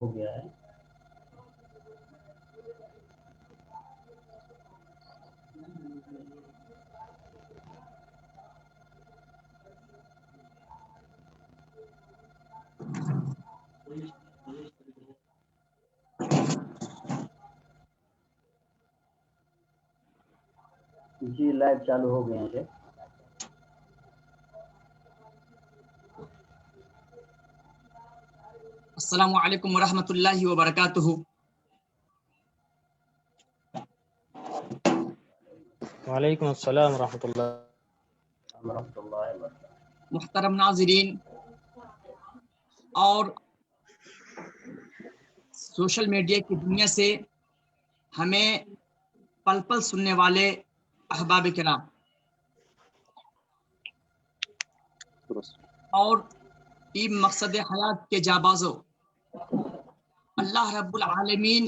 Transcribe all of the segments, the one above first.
ہو گیا ہے. جی لائیو چالو ہو گئے ہیں. السلام علیکم ورحمۃ اللہ وبرکاتہ. وعلیکم السلام ورحمۃ اللہ. محترم ناظرین اور سوشل میڈیا کی دنیا سے ہمیں پل پل سننے والے احباب کرام اور ٹیم مقصد حیات کے جابازوں، اللہ رب العالمین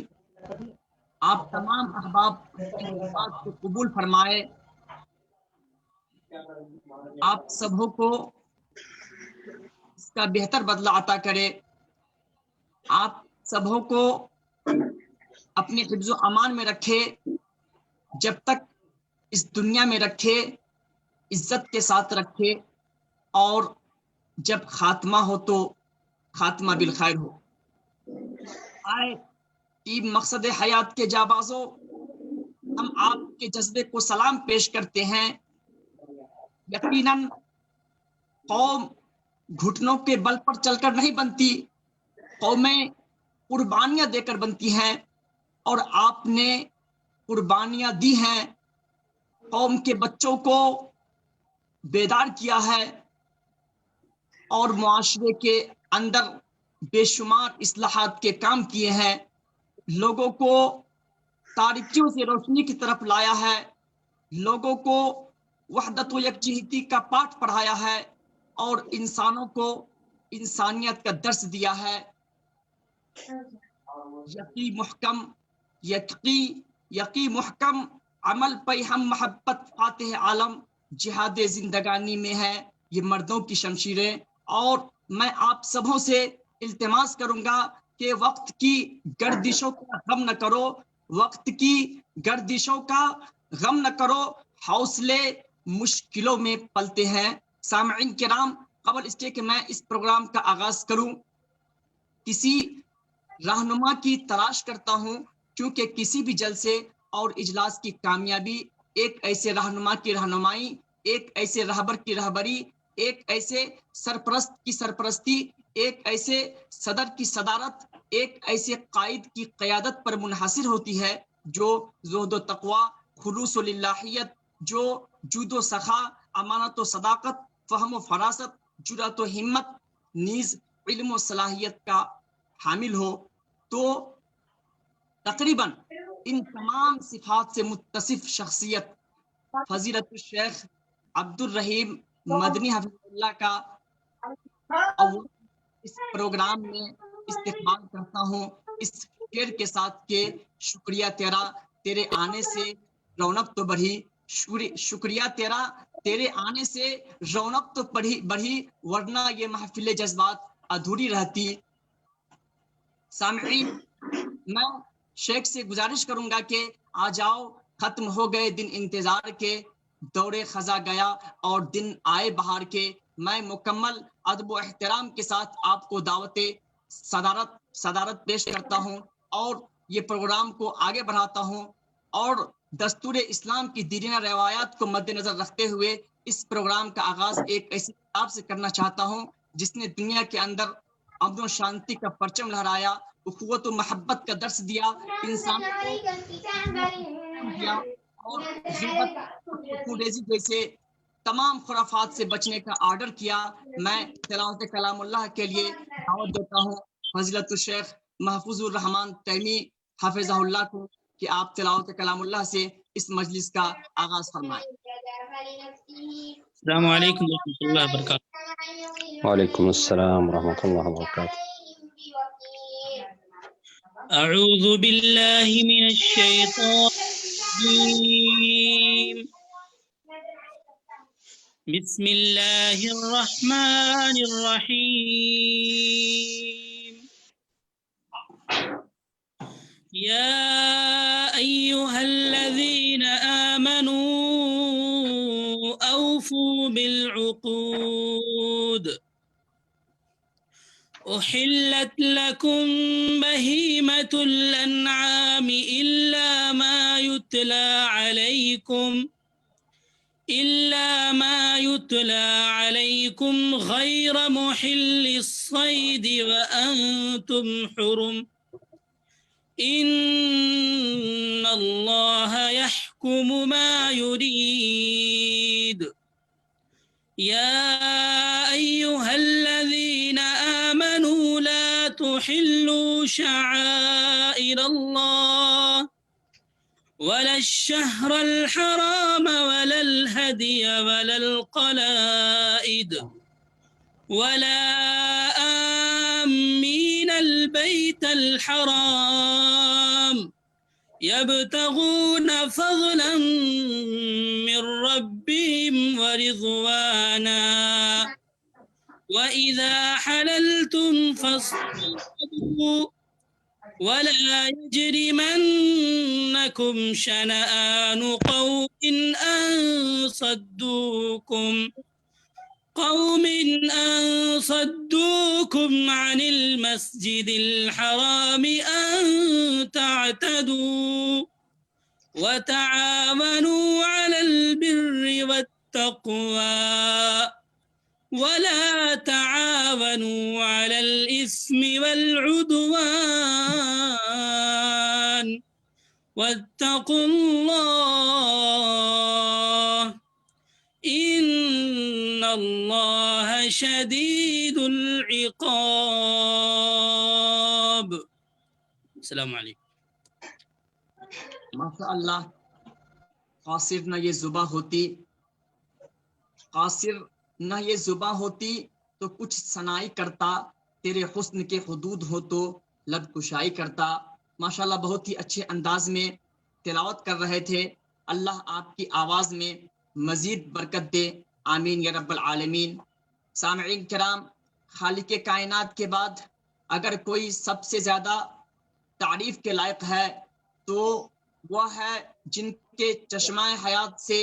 آپ تمام احباب کی بات کو قبول فرمائے. آپ سبوں کو اس کا بہتر بدلہ عطا کرے. آپ سبوں کو اپنے حفظ و امان میں رکھے، جب تک اس دنیا میں رکھے عزت کے ساتھ رکھے، اور جب خاتمہ ہو تو خاتمہ بالخیر ہو. آئے ٹیم مقصد حیات کے جابازوں، ہم آپ کے جذبے کو سلام پیش کرتے ہیں. یقیناً قوم گھٹنوں کے بل پر چل کر نہیں بنتی، قومیں قربانیاں دے کر بنتی ہیں، اور آپ نے قربانیاں دی ہیں، قوم کے بچوں کو بیدار کیا ہے، اور معاشرے کے اندر بے شمار اصلاحات کے کام کیے ہیں، لوگوں کو تاریکیوں سے روشنی کی طرف لایا ہے، لوگوں کو وحدت و یکجہتی کا پاٹھ پڑھایا ہے، اور انسانوں کو انسانیت کا درس دیا ہے. یقی محکم عمل پہ ہم محبت فاتح عالم، جہاد زندگانی میں ہے یہ مردوں کی شمشیریں. اور میں آپ سبوں سے التماس کروں گا کہ وقت کی گردشوں کا غم نہ کرو، وقت کی گردشوں کا غم نہ کرو، حوصلے مشکلوں میں پلتے ہیں. سامعین کرام، قبل اس کے کہ میں اس پروگرام کا آغاز کروں، کسی رہنما کی تلاش کرتا ہوں، کیونکہ کسی بھی جلسے اور اجلاس کی کامیابی ایک ایسے رہنما کی رہنمائی، ایک ایسے رہبر کی رہبری، ایک ایسے سرپرست کی سرپرستی، ایک ایسے صدر کی صدارت، ایک ایسے قائد کی قیادت پر منحصر ہوتی ہے جو زہد و تقوی، خلوص و للہیت، جو جود و سخا، امانت و صداقت، فہم و فراست، جرأت و ہمت، نیز علم و صلاحیت کا حامل ہو. تو تقریباً ان تمام صفات سے متصف شخصیت فضیلت الشیخ عبد الرحیم مدنی حفظ اللہ کا اس پروگرام میں استقبال کرتا ہوں، اس شعر کے ساتھ کہ شکریہ تیرا، تیرے آنے سے رونق تو بڑھی، شکریہ تیرا، تیرے آنے سے رونق تو بڑھی، ورنہ یہ محفل جذبات ادھوری رہتی. سامعین، میں شیخ سے گزارش کروں گا کہ آ جاؤ، ختم ہو گئے دن انتظار کے، دورے خزاں گیا اور دن آئے بہار کے. میں مکمل ادب و احترام کے ساتھ آپ کو دعوت صدارت پیش کرتا ہوں اور یہ پروگرام کو آگے بڑھاتا ہوں، اور دستور اسلام کی دیرینہ روایات کو مد نظر رکھتے ہوئے اس پروگرام کا آغاز ایک ایسی کتاب سے کرنا چاہتا ہوں جس نے دنیا کے اندر امن و شانتی کا پرچم لہرایا، اخوت و محبت کا درس دیا، انسان کو دیا، اور غیبت ریزی جیسے تمام خرافات سے بچنے کا آرڈر کیا. میں تلاوت کلام اللہ کے لیے دعوت دیتا ہوں فضیلت الشیخ محفوظ الرحمان تیمی حافظہ اللہ کو کہ آپ تلاوت کلام اللہ سے اس مجلس کا آغاز فرمائیں. السلام علیکم ورحمۃ اللہ وبرکاتہ. وعلیکم السلام ورحمۃ اللہ وبرکاتہ. اعوذ باللہ من الشیطان الرجیم، بسم اللہ الرحمن الرحیم. يا أيها الذين آمنوا أوفوا بالعقود أحلت لكم بهيمة الأنعام إلا ما يتلى عليكم غير محل الصيد وأنتم حرم إن الله يحكم ما يريد يا أيها الذين آمنوا لا تحلوا شعائر الله ولا الشهر الحرام ولا الهدي ولا القلائد ولا آمين البيت الحرام يبتغون فضلا من ربهم ورضوانا وإذا حللتم فاصطادوا ولا يجرمنكم شنآن قوم أن صدوكم عن المسجد الحرام أن تعتدوا وتعاونوا على البر والتقوى ولا تعاونوا على الإثم والعدوان واتقوا الله إن الله شديد العقاب. السلام عليكم. ماشاء اللہ، قاصر نہ یہ زباں ہوتی تو کچھ ثنائی کرتا، تیرے حسن کے حدود ہو تو لب کشائی کرتا. ماشاءاللہ بہت ہی اچھے انداز میں تلاوت کر رہے تھے. اللہ آپ کی آواز میں مزید برکت دے، آمین یا رب العالمین. سامعین کرام، خالق کائنات کے بعد اگر کوئی سب سے زیادہ تعریف کے لائق ہے تو وہ ہے جن کے چشمہ حیات سے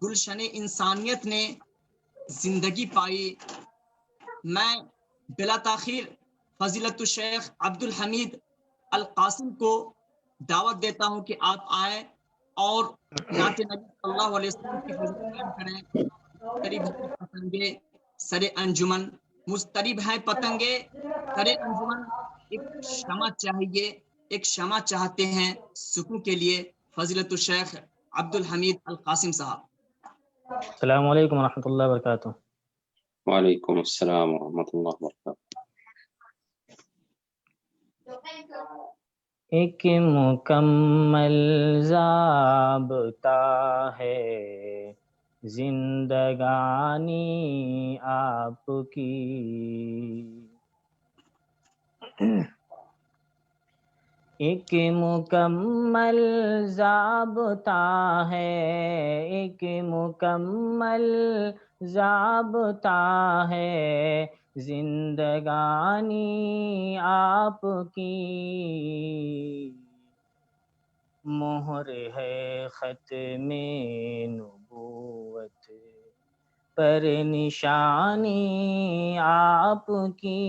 گلشن انسانیت نے زندگی پائی. میں بلا تاخیر فضیلت الشیخ عبد الحمید القاسم کو دعوت دیتا ہوں کہ آپ آئیں اور نعت نبی صلی اللہ علیہ وسلم کی فضیلت بیان کریں. مضطرب ہیں پتنگے سرے انجمن، مضطرب ہیں پتنگے سرے انجمن، ایک شمع چاہیے، ایک شمع چاہتے ہیں سکون کے لیے. فضیلت الشیخ عبد الحمید القاسم صاحب. السلام علیکم ورحمۃ اللہ وبرکاتہ. وعلیکم السلام ورحمۃ اللہ وبرکاتہ. ایک مکمل ضابطہ ہے زندگانی آپ کی، ایک مکمل ضابطہ ہے، ایک مکمل ضابطہ ہے زندگانی آپ کی. مہر ہے ختم نبوت پر نشانی آپ کی،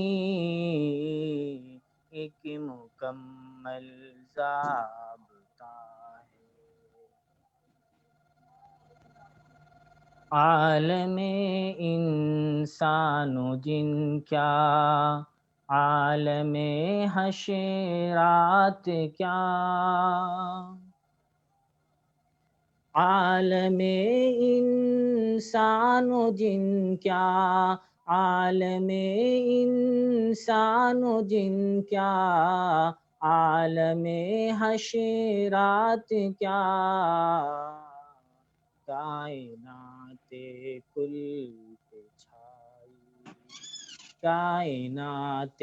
ایک مکمل ضابطہ ہے. عالم انسان و جن کیا، عالم حشرات کیا، عالم انسان و جن کیا، عالم انسان و جن کیا، عالم حشرات کیا، کائنات کل پہ چھائی، کائنات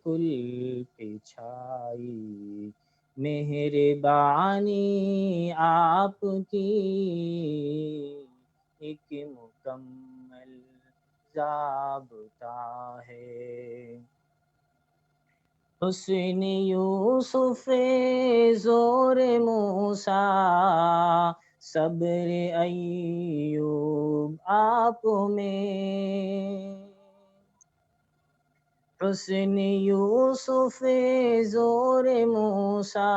کل پہ چھائی مہربانی آپ کی، ایک مکمل ضابطہ ہے. حسن یوسف زور موسیٰ صبر ایوب آپ میں، حسن یوسف زور موسیٰ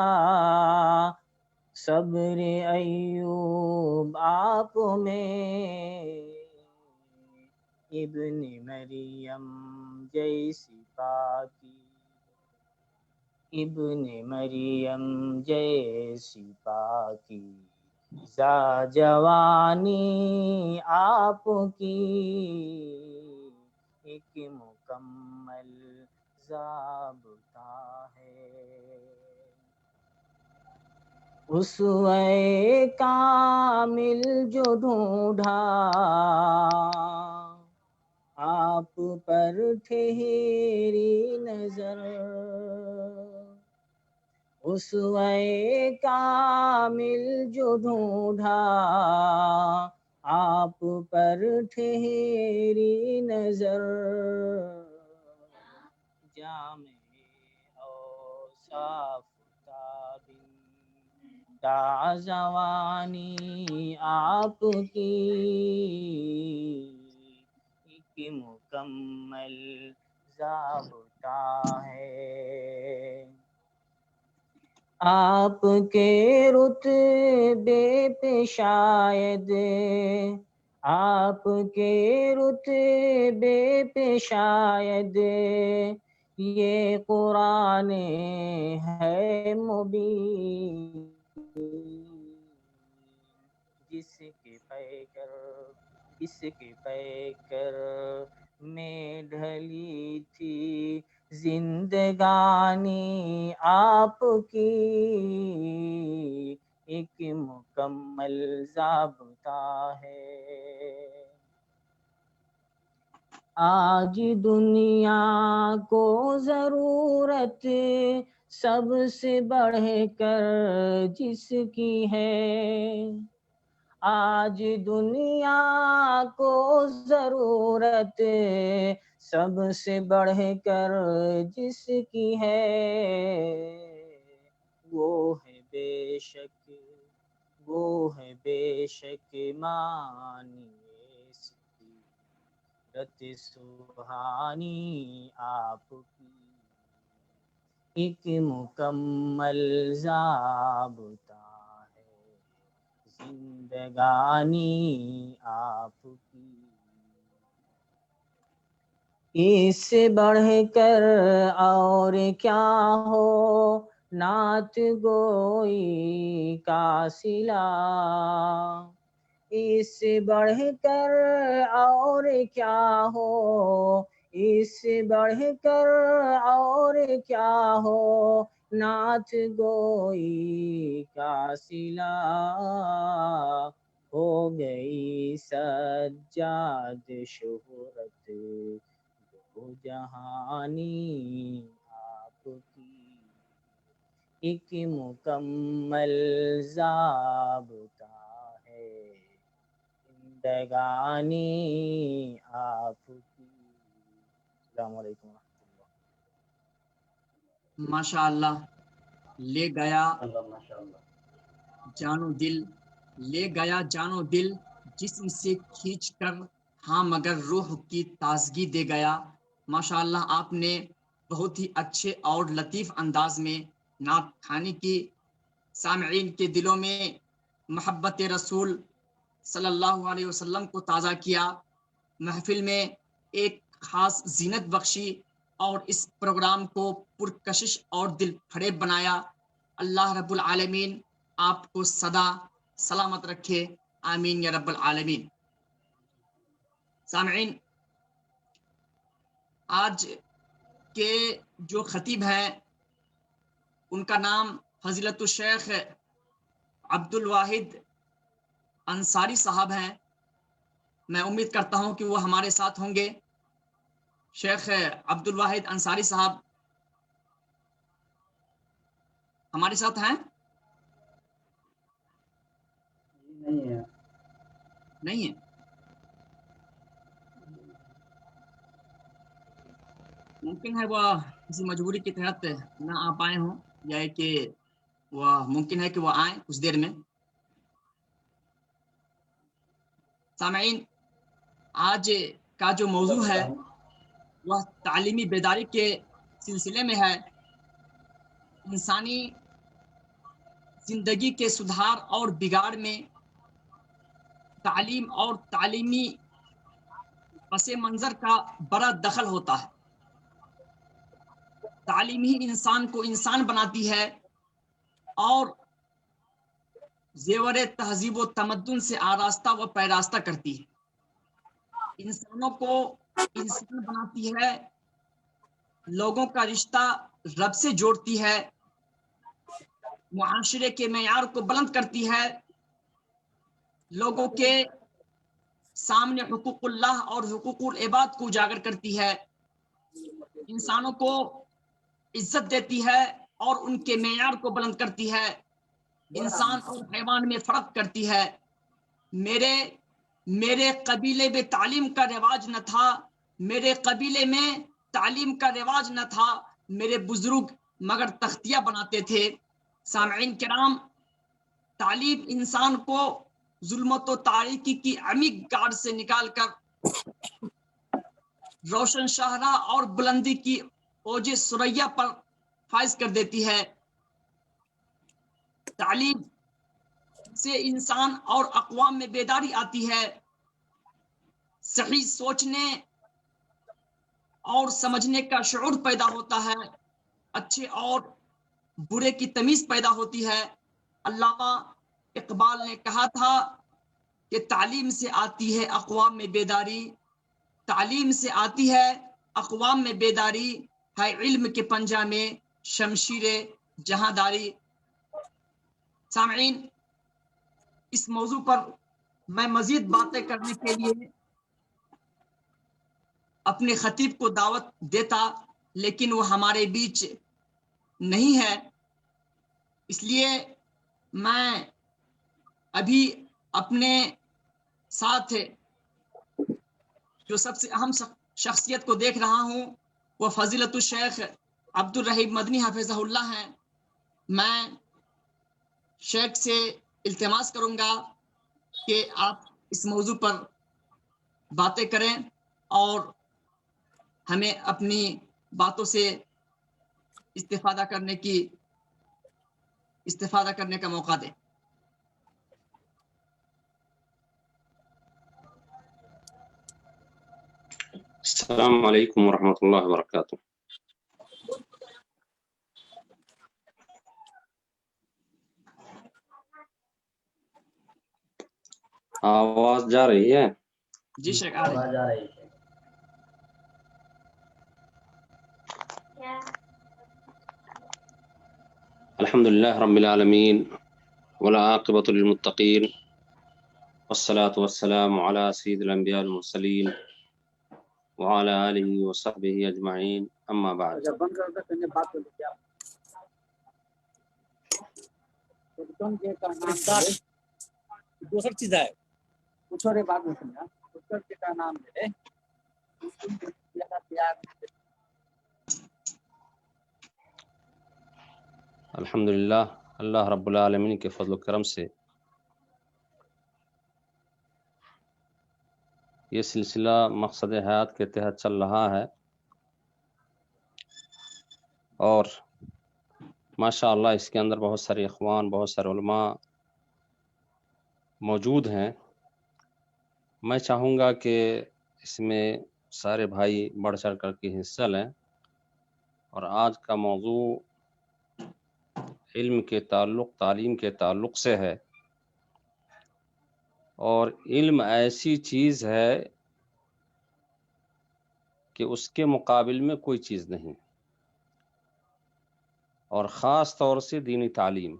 صبر ایوب آپ میں، ابن مریم جیسی پاکی، ابن مریم جیسی پاکی، زا جوانی آپ کی، ایک مکمل ضابطہ ہے، اسوہ کامل جو ڈھونڈا آپ پر ٹھہری نظر، اسوہ کامل جو ڈھونڈا آپ پر ٹھہری نظر، جامع اوصاف تابندہ زوانی آپ کی، ایک مکمل ضابطہ ہے، آپ کے رتبے پہ شاید، آپ کے رتبے پہ شاید یہ قرآن ہے مبین، جس کے پیکر میں ڈھلی تھی زندگانی آپ کی، ایک مکمل ضابطہ ہے، آج دنیا کو ضرورت سب سے بڑھ کر جس کی ہے، آج دنیا کو ضرورت سب سے بڑھ کر جس کی ہے، وہ ہے بے شک، وہ ہے بے شک مانی سیرت سبحانی آپ کی، ایک مکمل ضابطہ ہے زندگانی آپ کی، اس سے بڑھ کر اور کیا ہو نعت گوئی کا صلہ، اس سے بڑھ کر اور کیا ہو، اس سے بڑھ کر اور کیا ہو نعت گوئی کا صلہ، ہو گئی سجاد شہرت دو جہانی آپ کی، ایک مکمل ضابطہ ہے زندگانی آپ کی۔ السلام علیکم ورحمۃ اللہ۔ ماشاء اللہ، لے گیا ماشاء اللہ جانو دل، لے گیا جانو دل جسم سے کھینچ کر، ہاں مگر روح کی تازگی دے گیا۔ ماشاء اللہ، آپ نے بہت ہی اچھے اور لطیف انداز میں نعت خوانی کی، سامعین کے دلوں میں محبت رسول صلی اللہ علیہ وسلم کو تازہ کیا، محفل میں ایک خاص زینت بخشی اور اس پروگرام کو پرکشش اور دل فریب بنایا۔ اللہ رب العالمین آپ کو سدا سلامت رکھے، آمین یا رب العالمین۔ سامعین، آج کے جو خطیب ہیں ان کا نام فضیلت الشیخ عبد الواحد انصاری صاحب ہیں۔ میں امید کرتا ہوں کہ وہ ہمارے ساتھ ہوں گے۔ شیخ عبد الواحد انصاری صاحب ہمارے ساتھ ہیں؟ نہیں ہے، نہیں ہے؟ ممکن ہے وہ کسی مجبوری کے تحت نہ آ پائے ہوں، یا کہ وہ ممکن ہے کہ وہ آئیں کچھ دیر میں۔ سامعین، آج کا جو موضوع ہے وہ تعلیمی بیداری کے سلسلے میں ہے، انسانی زندگی کے سدھار اور بگاڑ میں تعلیم اور تعلیمی پس منظر کا بڑا دخل ہوتا ہے۔ تعلیم ہی انسان کو انسان بناتی ہے اور زیور تہذیب و تمدن سے آراستہ و پیراستہ کرتی ہے، انسانوں کو انسان بناتی ہے، لوگوں کا رشتہ رب سے جوڑتی ہے، معاشرے کے معیار کو بلند کرتی ہے، لوگوں کے سامنے حقوق اللہ اور حقوق العباد کو اجاگر کرتی ہے، انسانوں کو عزت دیتی ہے اور ان کے معیار کو بلند کرتی ہے، انسان اور حیوان میں فرق کرتی ہے۔ میرے قبیلے میں تعلیم کا رواج نہ تھا، میرے قبیلے میں تعلیم کا رواج نہ تھا، میرے بزرگ مگر تختیاں بناتے تھے۔ سامعین کرام، تعلیم انسان کو ظلمت و تاریکی کی عمیق گاڑ سے نکال کر روشن شاہراہ اور بلندی کی اوج ثریا پر فائز کر دیتی ہے۔ تعلیم سے انسان اور اقوام میں بیداری آتی ہے، صحیح سوچنے اور سمجھنے کا شعور پیدا ہوتا ہے، اچھے اور برے کی تمیز پیدا ہوتی ہے۔ علامہ اقبال نے کہا تھا کہ تعلیم سے آتی ہے اقوام میں بیداری، تعلیم سے آتی ہے اقوام میں بیداری، ہے علم کے پنجہ میں شمشیر جہاں داری۔ سامعین، اس موضوع پر میں مزید باتیں کرنے کے لیے اپنے خطیب کو دعوت دیتا، لیکن وہ ہمارے بیچ نہیں ہے، اس لیے میں ابھی اپنے ساتھ جو سب سے اہم شخصیت کو دیکھ رہا ہوں وہ فضیلت الشیخ عبد الرحیم مدنی حفظہ اللہ ہیں۔ میں شیخ سے التماس کروں گا کہ آپ اس موضوع پر باتیں کریں اور ہمیں اپنی باتوں سے استفادہ کرنے کا موقع دیں۔ السلام علیکم ورحمۃ اللہ وبرکاتہ۔ آواز جا رہی ہے؟ جی شیخ، آواز آ رہی ہے۔ الحمد للہ رب العالمین والعاقبۃ للمتقین والصلاة والسلام علی سید الانبیاء المرسلین وعلی آلہ وصحبہ اجمعین، اما بعد۔ بند کر دو، پہلے بات کر لیں۔ دوسری چیز ہے پوچھو رے بات نہیں سمجھا، پوچھو کا نام لے الحمدللہ، اللہ رب العالمین کے فضل و کرم سے یہ سلسلہ مقصد حیات کے تحت چل رہا ہے، اور ماشاء اللہ اس کے اندر بہت سارے اخوان، بہت سارے علماء موجود ہیں۔ میں چاہوں گا کہ اس میں سارے بھائی بڑھ چڑھ کر کے حصہ لیں، اور آج کا موضوع علم کے تعلق، تعلیم کے تعلق سے ہے، اور علم ایسی چیز ہے کہ اس کے مقابل میں کوئی چیز نہیں، اور خاص طور سے دینی تعلیم۔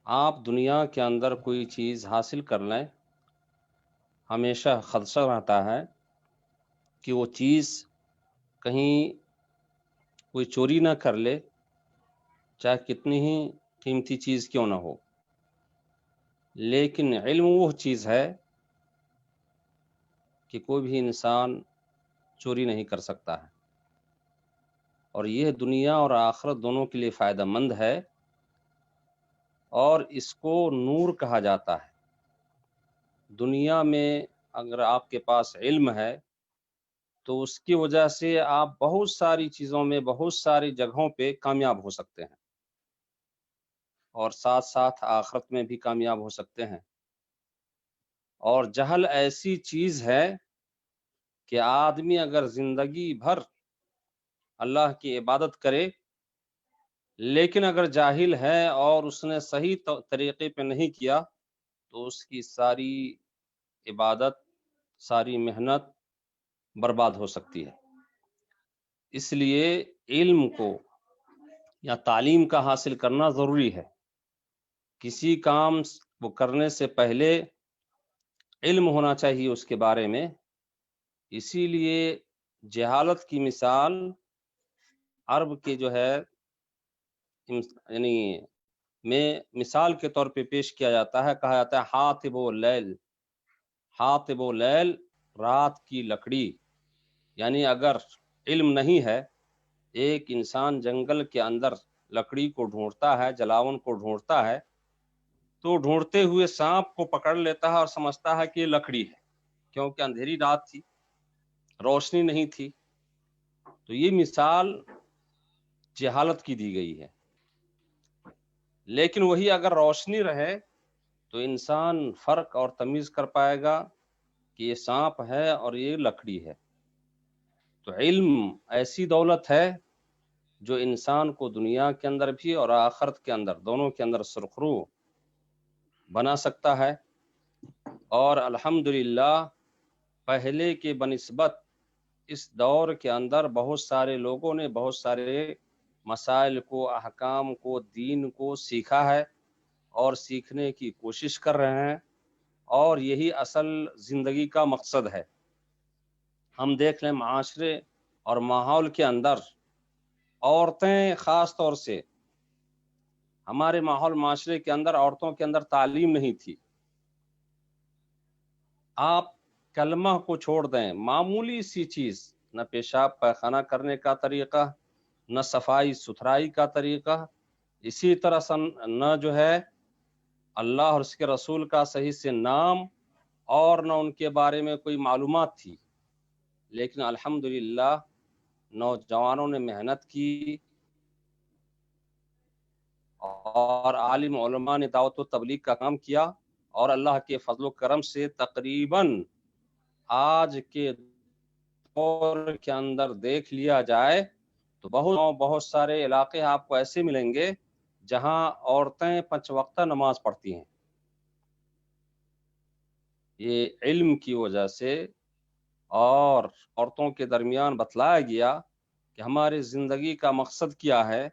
آپ دنیا کے اندر کوئی چیز حاصل کر لیں، ہمیشہ خدشہ رہتا ہے کہ وہ چیز کہیں کوئی چوری نہ کر لے، چاہے کتنی ہی قیمتی چیز کیوں نہ ہو۔ لیکن علم وہ چیز ہے کہ کوئی بھی انسان چوری نہیں کر سکتا ہے، اور یہ دنیا اور آخرت دونوں کے لیے فائدہ مند ہے، اور اس کو نور کہا جاتا ہے۔ دنیا میں اگر آپ کے پاس علم ہے تو اس کی وجہ سے آپ بہت ساری چیزوں میں، بہت ساری جگہوں پہ کامیاب ہو سکتے ہیں، اور ساتھ ساتھ آخرت میں بھی کامیاب ہو سکتے ہیں۔ اور جہل ایسی چیز ہے کہ آدمی اگر زندگی بھر اللہ کی عبادت کرے، لیکن اگر جاہل ہے اور اس نے صحیح طریقے پہ نہیں کیا تو اس کی ساری عبادت، ساری محنت برباد ہو سکتی ہے۔ اس لیے علم کو یا تعلیم کا حاصل کرنا ضروری ہے۔ کسی کام کو کرنے سے پہلے علم ہونا چاہیے اس کے بارے میں۔ اسی لیے جہالت کی مثال عرب کے جو ہے یعنی میں مثال کے طور پہ پیش کیا جاتا ہے، کہا جاتا ہے حاطب و لیل، حاطب و لیل، رات کی لکڑی۔ یعنی اگر علم نہیں ہے، ایک انسان جنگل کے اندر لکڑی کو ڈھونڈتا ہے، جلاون کو ڈھونڈتا ہے، تو ڈھونڈتے ہوئے سانپ کو پکڑ لیتا ہے اور سمجھتا ہے کہ یہ لکڑی ہے، کیونکہ اندھیری رات تھی، روشنی نہیں تھی۔ تو یہ مثال جہالت کی دی گئی ہے۔ لیکن وہی اگر روشنی رہے تو انسان فرق اور تمیز کر پائے گا کہ یہ سانپ ہے اور یہ لکڑی ہے۔ تو علم ایسی دولت ہے جو انسان کو دنیا کے اندر بھی اور آخرت کے اندر، دونوں کے اندر سرخرو بنا سکتا ہے۔ اور الحمدللہ پہلے کے بنسبت اس دور کے اندر بہت سارے لوگوں نے بہت سارے مسائل کو، احکام کو، دین کو سیکھا ہے اور سیکھنے کی کوشش کر رہے ہیں، اور یہی اصل زندگی کا مقصد ہے۔ ہم دیکھ لیں معاشرے اور ماحول کے اندر عورتیں، خاص طور سے ہمارے ماحول معاشرے کے اندر عورتوں کے اندر تعلیم نہیں تھی۔ آپ کلمہ کو چھوڑ دیں، معمولی سی چیز، نہ پیشاب پیخانہ کرنے کا طریقہ، نہ صفائی ستھرائی کا طریقہ، اسی طرح سے نہ جو ہے اللہ اور اس کے رسول کا صحیح سے نام، اور نہ ان کے بارے میں کوئی معلومات تھی۔ لیکن الحمدللہ نوجوانوں نے محنت کی اور عالم علماء نے دعوت و تبلیغ کا کام کیا، اور اللہ کے فضل و کرم سے تقریباً آج کے دور کے اندر دیکھ لیا جائے تو بہت سارے علاقے آپ کو ایسے ملیں گے جہاں عورتیں 5 وقتہ نماز پڑھتی ہیں۔ یہ علم کی وجہ سے، اور عورتوں کے درمیان بتلایا گیا کہ ہماری زندگی کا مقصد کیا ہے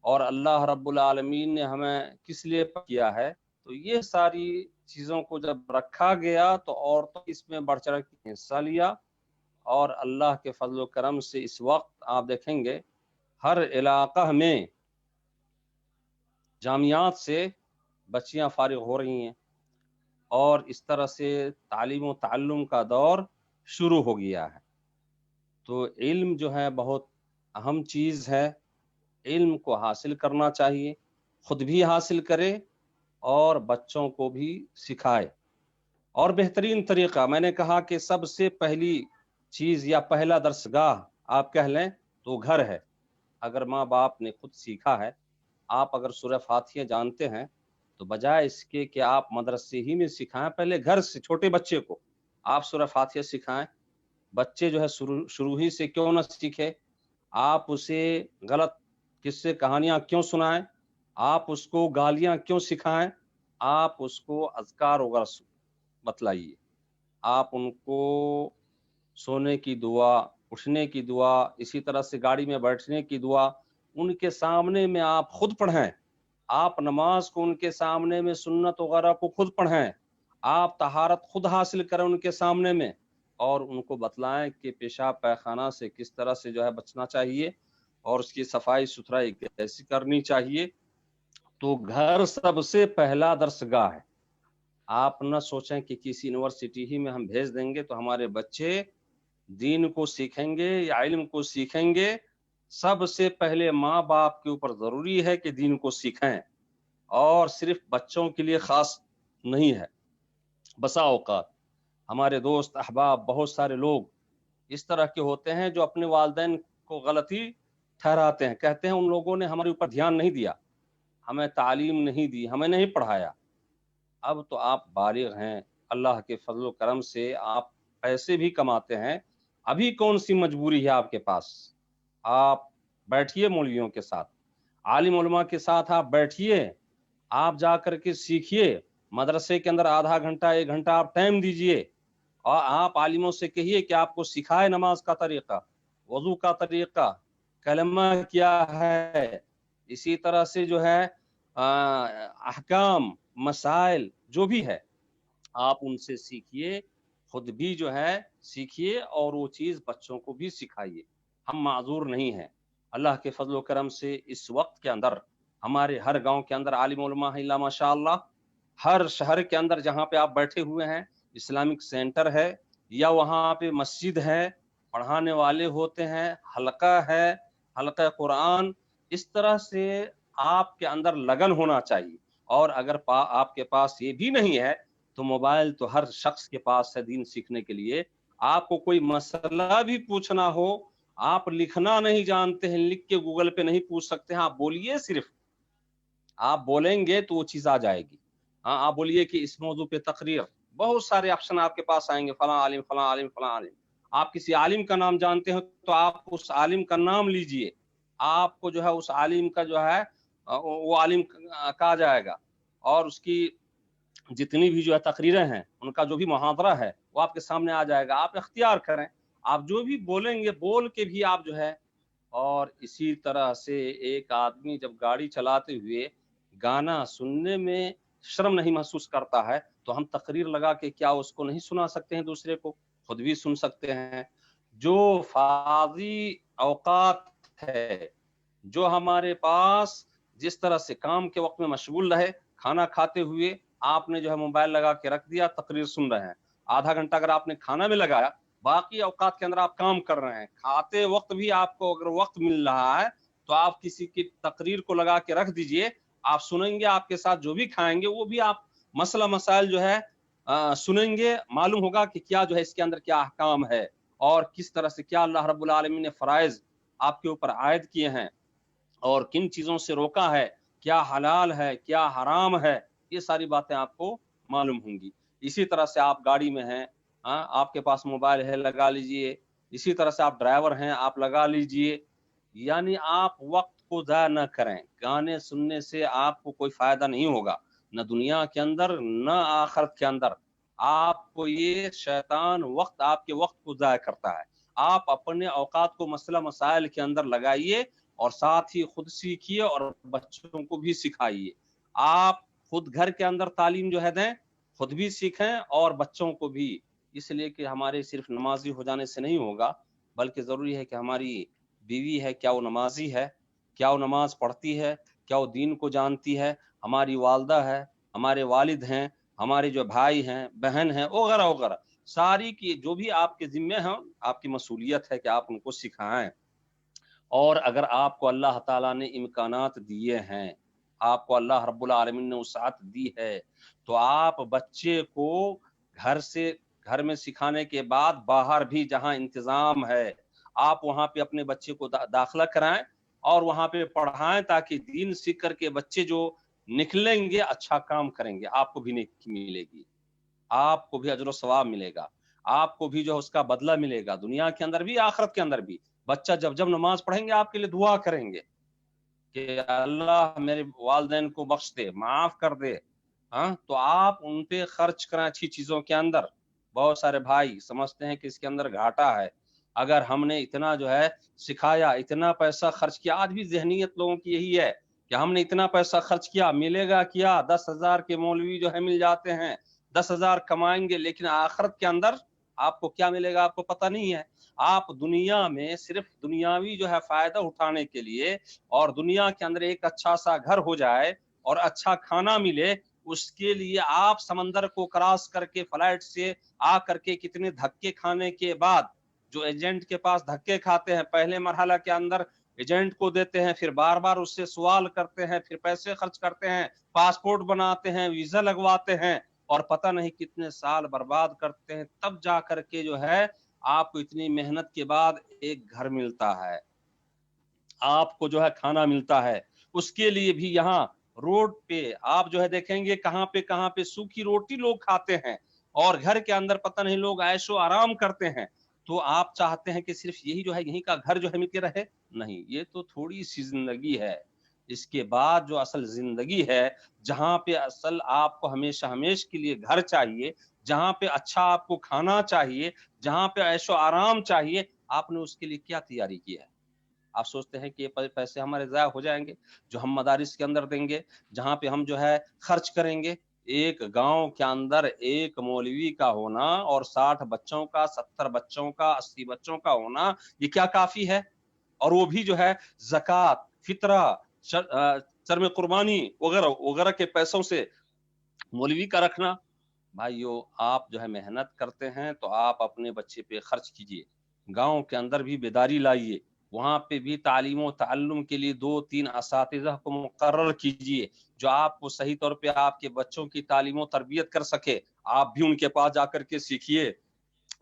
اور اللہ رب العالمین نے ہمیں کس لیے کیا ہے۔ تو یہ ساری چیزوں کو جب رکھا گیا تو عورتوں اس میں بڑھ چڑھ کے حصہ لیا، اور اللہ کے فضل و کرم سے اس وقت آپ دیکھیں گے ہر علاقہ میں جامعات سے بچیاں فارغ ہو رہی ہیں، اور اس طرح سے تعلیم و تعلم کا دور شروع ہو گیا ہے۔ تو علم جو ہے بہت اہم چیز ہے، علم کو حاصل کرنا چاہیے، خود بھی حاصل کرے اور بچوں کو بھی سکھائے۔ اور بہترین طریقہ میں نے کہا کہ سب سے پہلی چیز یا پہلا درسگاہ آپ کہہ لیں تو گھر ہے۔ اگر ماں باپ نے خود سیکھا ہے، آپ اگر سورہ فاتحہ جانتے ہیں تو بجائے اس کے کہ آپ مدرسے ہی میں سکھائیں، پہلے گھر سے چھوٹے بچے کو آپ سورہ فاتحہ سکھائیں۔ بچے جو ہے شروع ہی سے کیوں نہ سیکھے، آپ اسے غلط قصے کہانیاں کیوں سنائیں، آپ اس کو گالیاں کیوں سکھائیں، آپ اس کو اذکار وغیرہ بتلائیے۔ آپ ان کو سونے کی دعا، اٹھنے کی دعا، اسی طرح سے گاڑی میں بیٹھنے کی دعا ان کے سامنے میں آپ خود پڑھیں۔ آپ نماز کو ان کے سامنے میں، سنت وغیرہ کو خود پڑھیں۔ آپ طہارت خود حاصل کریں ان کے سامنے میں، اور ان کو بتلائیں کہ پیشاب پیخانہ سے کس طرح سے جو ہے بچنا چاہیے اور اس کی صفائی ستھرائی کیسی کرنی چاہیے۔ تو گھر سب سے پہلا درسگاہ ہے۔ آپ نہ سوچیں کہ کسی یونیورسٹی ہی میں ہم بھیج دیں گے تو ہمارے بچے दीन को सीखेंगे या इल्म को सीखेंगे, सबसे पहले माँ बाप के ऊपर ज़रूरी है कि दीन को सीखें, और सिर्फ बच्चों के लिए ख़ास नहीं है। बसा औकात हमारे दोस्त अहबाब बहुत सारे लोग इस तरह के होते हैं जो अपने वालिदैन को गलती ठहराते हैं, कहते हैं उन लोगों ने हमारे ऊपर ध्यान नहीं दिया, हमें तालीम नहीं दी, हमें नहीं पढ़ाया। अब तो आप बालिग हैं, अल्लाह के फजल व करम से आप पैसे भी कमाते हैं, अभी कौन सी मजबूरी है आपके पास? आप बैठिए मौलवियों के साथ, आलिम उलमा के साथ आप बैठिए, आप जा कर के सीखिए, मदरसे के अंदर आधा घंटा 1 घंटा आप टाइम दीजिए, और आप आलिमों से कहिए कि आपको सिखाए नमाज का तरीका, वजू का तरीका, कलमा क्या है, इसी तरह से जो है अहकाम मसाइल जो भी है आप उनसे सीखिए, खुद भी जो है सीखिए और वो चीज़ बच्चों को भी सिखाइए। हम माजूर नहीं हैं, अल्लाह के फजल व करम से इस वक्त के अंदर हमारे हर गांव के अंदर आलिम उलमा है माशाअल्लाह। हर शहर के अंदर जहाँ पे आप बैठे हुए हैं इस्लामिक सेंटर है या वहाँ पे मस्जिद है, पढ़ाने वाले होते हैं, हल्का है, हल्का कुरान, इस तरह से आपके अंदर लगन होना चाहिए। और अगर आपके पास ये भी नहीं है तो मोबाइल तो हर शख्स के पास है दीन सीखने के लिए। आपको कोई मसला भी पूछना हो, आप लिखना नहीं जानते हैं, लिख के गूगल पे नहीं पूछ सकते हैं, आप बोलिए, सिर्फ आप बोलेंगे तो वो चीज आ जाएगी। हाँ, आप बोलिए कि इस मौजू पे तकरीर, बहुत सारे ऑप्शन आपके पास आएंगे, फला आलिम फला आलिम फला आलिम। आप किसी आलिम का नाम जानते हो तो आप उस आलिम का नाम लीजिए, आपको जो है उस आलिम का जो है वो आलिम कहा जाएगा, और उसकी जितनी भी जो है तकरीरें हैं, उनका जो भी मुहादरा है वो आपके सामने आ जाएगा। आप इख्तियार करें, आप जो भी बोलेंगे बोल के भी आप जो है। और इसी तरह से एक आदमी जब गाड़ी चलाते हुए गाना सुनने में शर्म नहीं महसूस करता है तो हम तकरीर लगा के क्या उसको नहीं सुना सकते हैं? दूसरे को खुद भी सुन सकते हैं। जो फाजी औकात है, जो हमारे पास जिस तरह से काम के वक्त में मशगूल रहे, खाना खाते हुए आपने जो है मोबाइल लगा के रख दिया, तकरीर सुन रहे हैं, आधा घंटा अगर आपने खाना में लगाया, बाकी औकात के अंदर आप काम कर रहे हैं, खाते वक्त भी आपको अगर वक्त मिल रहा है तो आप किसी की तकरीर को लगा के रख दीजिए, आप सुनेंगे, आपके साथ जो भी खाएंगे वो भी आप मसला मसाइल जो है सुनेंगे, मालूम होगा कि क्या जो है इसके अंदर क्या अहकाम है और किस तरह से क्या अल्लाह रब्बुल आलमीन ने फराइज आपके ऊपर आयद किए हैं और किन चीजों से रोका है, क्या हलाल है क्या हराम है, ये सारी बातें आपको मालूम होंगी। इसी तरह से आप गाड़ी में हैं, आपके पास मोबाइल है, लगा लीजिए। इसी तरह से आप ड्राइवर हैं, आप लगा लीजिए। यानी आप वक्त को ज़ाया न करें। गाने सुनने से आपको कोई फायदा नहीं होगा, न दुनिया के अंदर न आखिरत के अंदर। आपको ये शैतान वक्त आपके वक्त को ज़ाया करता है। आप अपने औकात को मसला मसाइल के अंदर लगाइए और साथ ही खुद सीखिए और बच्चों को भी सिखाइए। आप खुद घर के अंदर तालीम जो है दें, खुद भी सीखें और बच्चों को भी। इसलिए कि हमारे सिर्फ नमाजी हो जाने से नहीं होगा, बल्कि ज़रूरी है कि हमारी बीवी है, क्या वो नमाजी है, क्या वो नमाज पढ़ती है, क्या वो दीन को जानती है, हमारी वालदा है, हमारे वालिद हैं, हमारे जो भाई हैं, बहन हैं, वगैरह वगैरह, सारी की जो भी आपके जिम्मे हैं, आपकी मसूलियत है कि आप उनको सिखाएं। और अगर आपको अल्लाह ताला ने इम्कानात दिए हैं, आपको अल्लाह रब्बुल आलमीन ने वसाअत दी है, तो आप बच्चे को घर में सिखाने के बाद बाहर भी जहां इंतजाम है, आप वहां पे अपने बच्चे को दाखिला कराएं और वहां पे पढ़ाएं, ताकि दीन सीख करके बच्चे जो निकलेंगे अच्छा काम करेंगे, आपको भी नेकी मिलेगी, आपको भी अजर सवाब मिलेगा, आपको भी जो उसका बदला मिलेगा, दुनिया के अंदर भी आखिरत के अंदर भी। बच्चा जब जब नमाज पढ़ेंगे आपके लिए दुआ करेंगे कि अल्लाह मेरे वालिदैन को बख्श दे, माफ कर दे। तो आप उन पे खर्च करें अच्छी चीजों के अंदर। बहुत सारे भाई समझते हैं कि इसके अंदर घाटा है, अगर हमने इतना जो है सिखाया, इतना पैसा खर्च किया, आज भी जहनीत लोगों की यही है कि हमने इतना पैसा खर्च किया, मिलेगा क्या? 10,000 के मौलवी जो है मिल जाते हैं, 10,000 कमाएंगे, लेकिन आखिरत के अंदर आपको क्या मिलेगा आपको पता नहीं है। आप दुनिया में सिर्फ दुनियावी जो है फायदा उठाने के लिए, और दुनिया के अंदर एक अच्छा सा घर हो जाए और अच्छा खाना मिले, उसके लिए आप समंदर को क्रॉस करके फ्लाइट से आ करके कितने धक्के खाने के बाद जो एजेंट के पास धक्के खाते हैं, पहले मरहला के अंदर एजेंट को देते हैं, फिर बार बार उससे सवाल करते हैं, फिर पैसे खर्च करते हैं, पासपोर्ट बनाते हैं, वीजा लगवाते हैं और पता नहीं कितने साल बर्बाद करते हैं, तब जा करके जो है आपको इतनी मेहनत के बाद एक घर मिलता है, आपको जो है खाना मिलता है। उसके लिए भी यहाँ रोड पे आप जो है देखेंगे कहाँ पे सूखी रोटी लोग खाते हैं और घर के अंदर पता नहीं लोग ऐशो आराम करते हैं। तो आप चाहते हैं कि सिर्फ यही जो है यहीं का घर जो है मिलके रहे? नहीं, ये तो थोड़ी सी जिंदगी है। इसके बाद जो असल जिंदगी है, जहाँ पे असल आपको हमेशा हमेश के लिए घर चाहिए, जहाँ पे अच्छा आपको खाना चाहिए, जहाँ पे ऐशो आराम चाहिए, आपने उसके लिए क्या तैयारी की है? आप सोचते हैं कि ये पैसे हमारे ज़ाया हो जाएंगे जो हम मदारिस के अंदर देंगे, जहाँ पे हम जो है खर्च करेंगे। एक गांव के अंदर एक मौलवी का होना और 60 बच्चों का, 70 बच्चों का, 80 बच्चों का होना, ये क्या काफी है? और वो भी जो है ज़कात, फितरा, शर्म कुर्बानी वगैरह वगैरह के पैसों से मौलवी का रखना। भाइयों, आप जो है मेहनत करते हैं तो आप अपने बच्चे पे खर्च कीजिए, गांव के अंदर भी बेदारी लाइए, वहाँ पे भी तालीम व ताल्लुम के लिए 2-3 असातिज़ा को मुकर्रर कीजिए जो आपको सही तौर पे आपके बच्चों की तालीम व तरबियत कर सके। आप भी उनके पास जाकर के सीखिए,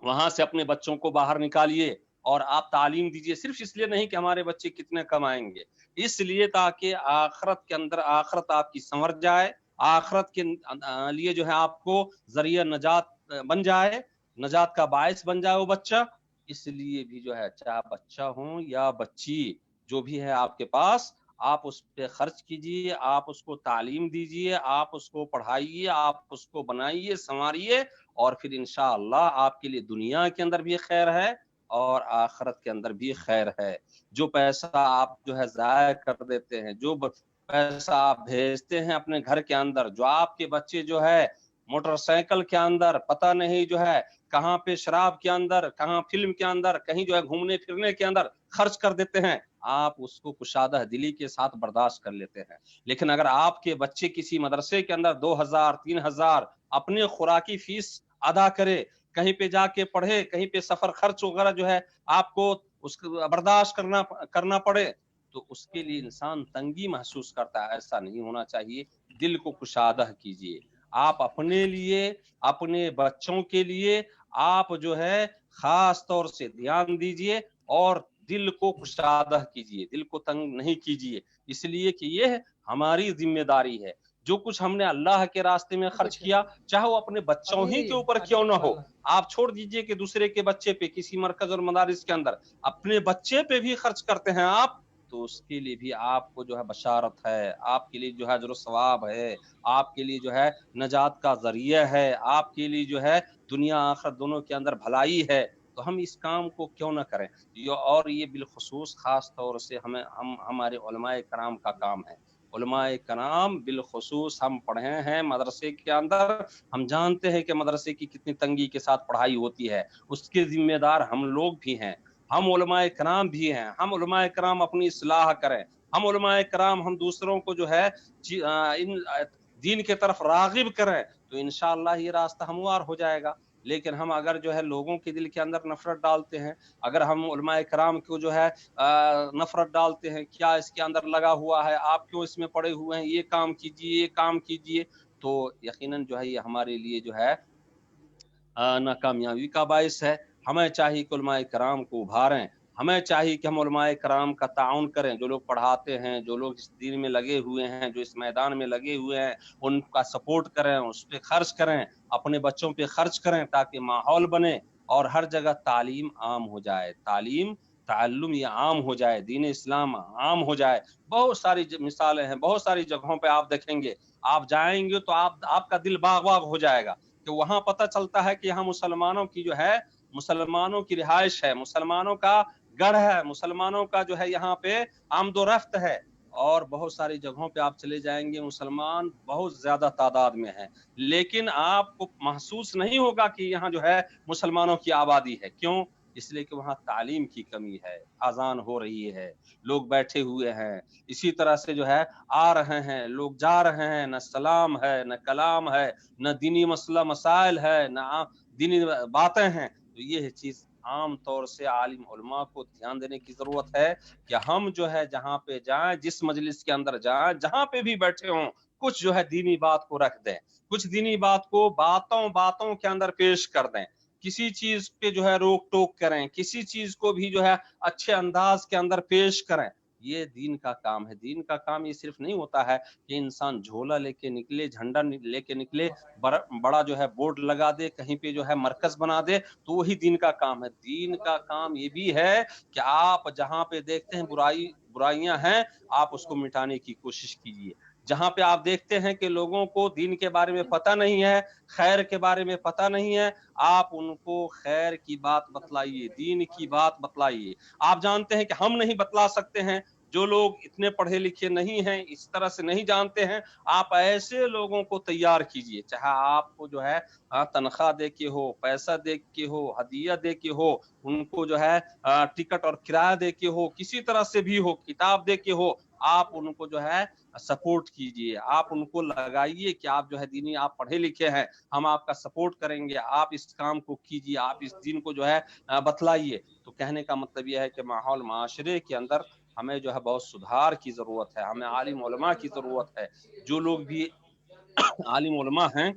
वहां से अपने बच्चों को बाहर निकालिए और आप तालीम दीजिए, सिर्फ इसलिए नहीं कि हमारे बच्चे कितने कमाएंगे, इसलिए ताकि आखिरत के अंदर आखिरत आपकी संवर जाए, आखिरत के लिए जो है आपको जरिया नजात बन जाए, नजात का बायस बन जाए वो बच्चा। इसलिए भी जो है चाहे बच्चा हो या बच्ची जो भी है आपके पास, आप उस पे खर्च कीजिए, आप उसको तालीम दीजिए, आप उसको पढ़ाइए, आप उसको बनाइए, संवारिए और फिर इंशाअल्लाह आपके लिए दुनिया के अंदर भी खैर है और आखिरत के अंदर भी खैर है। जो पैसा आप जो है ज़ाया कर देते हैं, जो पैसा आप भेजते हैं अपने घर के अंदर, जो आपके बच्चे जो है मोटरसाइकिल के अंदर, पता नहीं जो है कहाँ पे शराब के अंदर, कहाँ फिल्म के अंदर, कहीं जो है घूमने फिरने के अंदर खर्च कर देते हैं, आप उसको कुशादा दिली के साथ बर्दाश्त कर लेते हैं। लेकिन अगर आपके बच्चे किसी मदरसे के अंदर 2000-3000 अपने खुराकी फीस अदा करे, कहीं पे जाके पढ़े, कहीं पे सफर खर्च वगैरह जो है आपको उसको बर्दाश्त करना पड़े, तो उसके लिए इंसान तंगी महसूस करता है। ऐसा नहीं होना चाहिए। दिल को कुशादा कीजिए। आप अपने लिए, अपने बच्चों के लिए आप जो है खास तौर से ध्यान दीजिए और दिल को कुशादा कीजिए, दिल को तंग नहीं कीजिए, इसलिए कि ये हमारी जिम्मेदारी है। जो कुछ हमने अल्लाह के रास्ते में खर्च किया, चाहे वो अपने बच्चों ही के ऊपर क्यों ना हो, आप छोड़ दीजिए कि दूसरे के बच्चे पे, किसी मरकज और मदारिस के अंदर अपने बच्चे पे भी खर्च करते हैं आप, तो उसके लिए भी आपको जो है बशारत है, आपके लिए जो है अजर सवाब है, आपके लिए जो है नजात का जरिया है, आपके लिए जो है दुनिया आखिरत दोनों के अंदर भलाई है। तो हम इस काम को क्यों ना करें। और ये बिलखुसूस खास तौर से हमारे उलमाए कराम का काम है। उलमाए कराम बिलखुसूस हम पढ़े हैं मदरसे के अंदर, हम जानते हैं कि मदरसे की कितनी तंगी के साथ पढ़ाई होती है, उसके जिम्मेदार हम लोग भी हैं, हम उलमाए कराम भी हैं। हम उलमाए कराम अपनी इस्लाह करें, हम उलमाए कराम हम दूसरों को जो है इन दीन के तरफ रागिब करें, तो इंशाअल्लाह ये रास्ता हमवार हो जाएगा। लेकिन हम अगर जो है लोगों के दिल के अंदर नफरत डालते हैं, अगर हम उलमाए कराम को जो है नफरत डालते हैं, क्या इसके अंदर लगा हुआ है, आप क्यों इसमें पड़े हुए हैं, ये काम कीजिए, ये काम कीजिए, तो यकीनन जो है ये हमारे लिए जो है नाकामयाबी का बायस है। हमें चाहिए कि उलमाए कराम को उभारें, हमें चाहिए कि हम उलमाए कराम का ताउन करें, जो लोग पढ़ाते हैं, जो लोग इस दीन में लगे हुए हैं, जो इस मैदान में लगे हुए हैं, उनका सपोर्ट करें, उस पर खर्च करें, अपने बच्चों पे खर्च करें, ताकि माहौल बने और हर जगह तालीम आम हो जाए, तालीम ताल्लुम ये आम हो जाए, दीन इस्लाम आम हो जाए। बहुत सारी मिसालें हैं, बहुत सारी जगहों पे आप देखेंगे, आप जाएंगे तो आपका दिल बाग बाग हो जाएगा कि वहां पता चलता है कि यहाँ मुसलमानों की जो है, मुसलमानों की रिहाइश है, मुसलमानों का गढ़ है, मुसलमानों का जो है यहाँ पे आमदोरफ्त है। और बहुत सारी जगहों पे आप चले जाएंगे, मुसलमान बहुत ज्यादा तादाद में हैं, लेकिन आपको महसूस नहीं होगा कि यहाँ जो है मुसलमानों की आबादी है। क्यों? इसलिए कि वहाँ तालीम की कमी है। अजान हो रही है, लोग बैठे हुए हैं, इसी तरह से जो है आ रहे हैं, लोग जा रहे हैं, न सलाम है, न कलाम है, न दीनी मसला मसाइल है, न दीनी बातें हैं। तो ये चीज आम तौर से आलिम उलमा को ध्यान देने की जरूरत है कि हम जो है जहाँ पे जाएं, जिस मजलिस के अंदर जाएं, जहाँ पे भी बैठे हों, कुछ जो है दीनी बात को रख दें, कुछ दीनी बात को बातों बातों के अंदर पेश कर दें, किसी चीज पे जो है रोक टोक करें, किसी चीज को भी जो है अच्छे अंदाज के अंदर पेश करें। ये दीन का काम है। दीन का काम ये सिर्फ नहीं होता है कि इंसान झोला लेके निकले, झंडा लेके निकले, बड़ा जो है बोर्ड लगा दे, कहीं पे जो है मरकज बना दे, तो वही दीन का काम है। दीन का काम ये भी है कि आप जहाँ पे देखते हैं बुराइयां हैं, आप उसको मिटाने की कोशिश कीजिए। जहाँ पे आप देखते हैं कि लोगों को दीन के बारे में पता नहीं है, खैर के बारे में पता नहीं है, आप उनको खैर की बात बतलाइए, दीन की बात बतलाइए। आप जानते हैं कि हम नहीं बतला सकते हैं, जो लोग इतने पढ़े लिखे नहीं हैं, इस तरह से नहीं जानते हैं, आप ऐसे लोगों को तैयार कीजिए, चाहे आपको जो है तनख्वाह दे के हो, पैसा दे के हो, हदिया दे के हो, उनको जो है टिकट और किराया दे के हो, किसी तरह से भी हो, किताब दे के हो, आप उनको जो है सपोर्ट कीजिए, आप उनको लगाइए कि आप जो है दीनी, आप पढ़े लिखे हैं, हम आपका सपोर्ट करेंगे, आप इस काम को कीजिए, आप इस दिन को जो है बतलाइए। तो कहने का मतलब यह है कि माहौल माशरे के अंदर हमें जो है बहुत सुधार की जरूरत है, हमें आलिम उलमा की जरूरत है। जो लोग भी आलिम उलमा हैं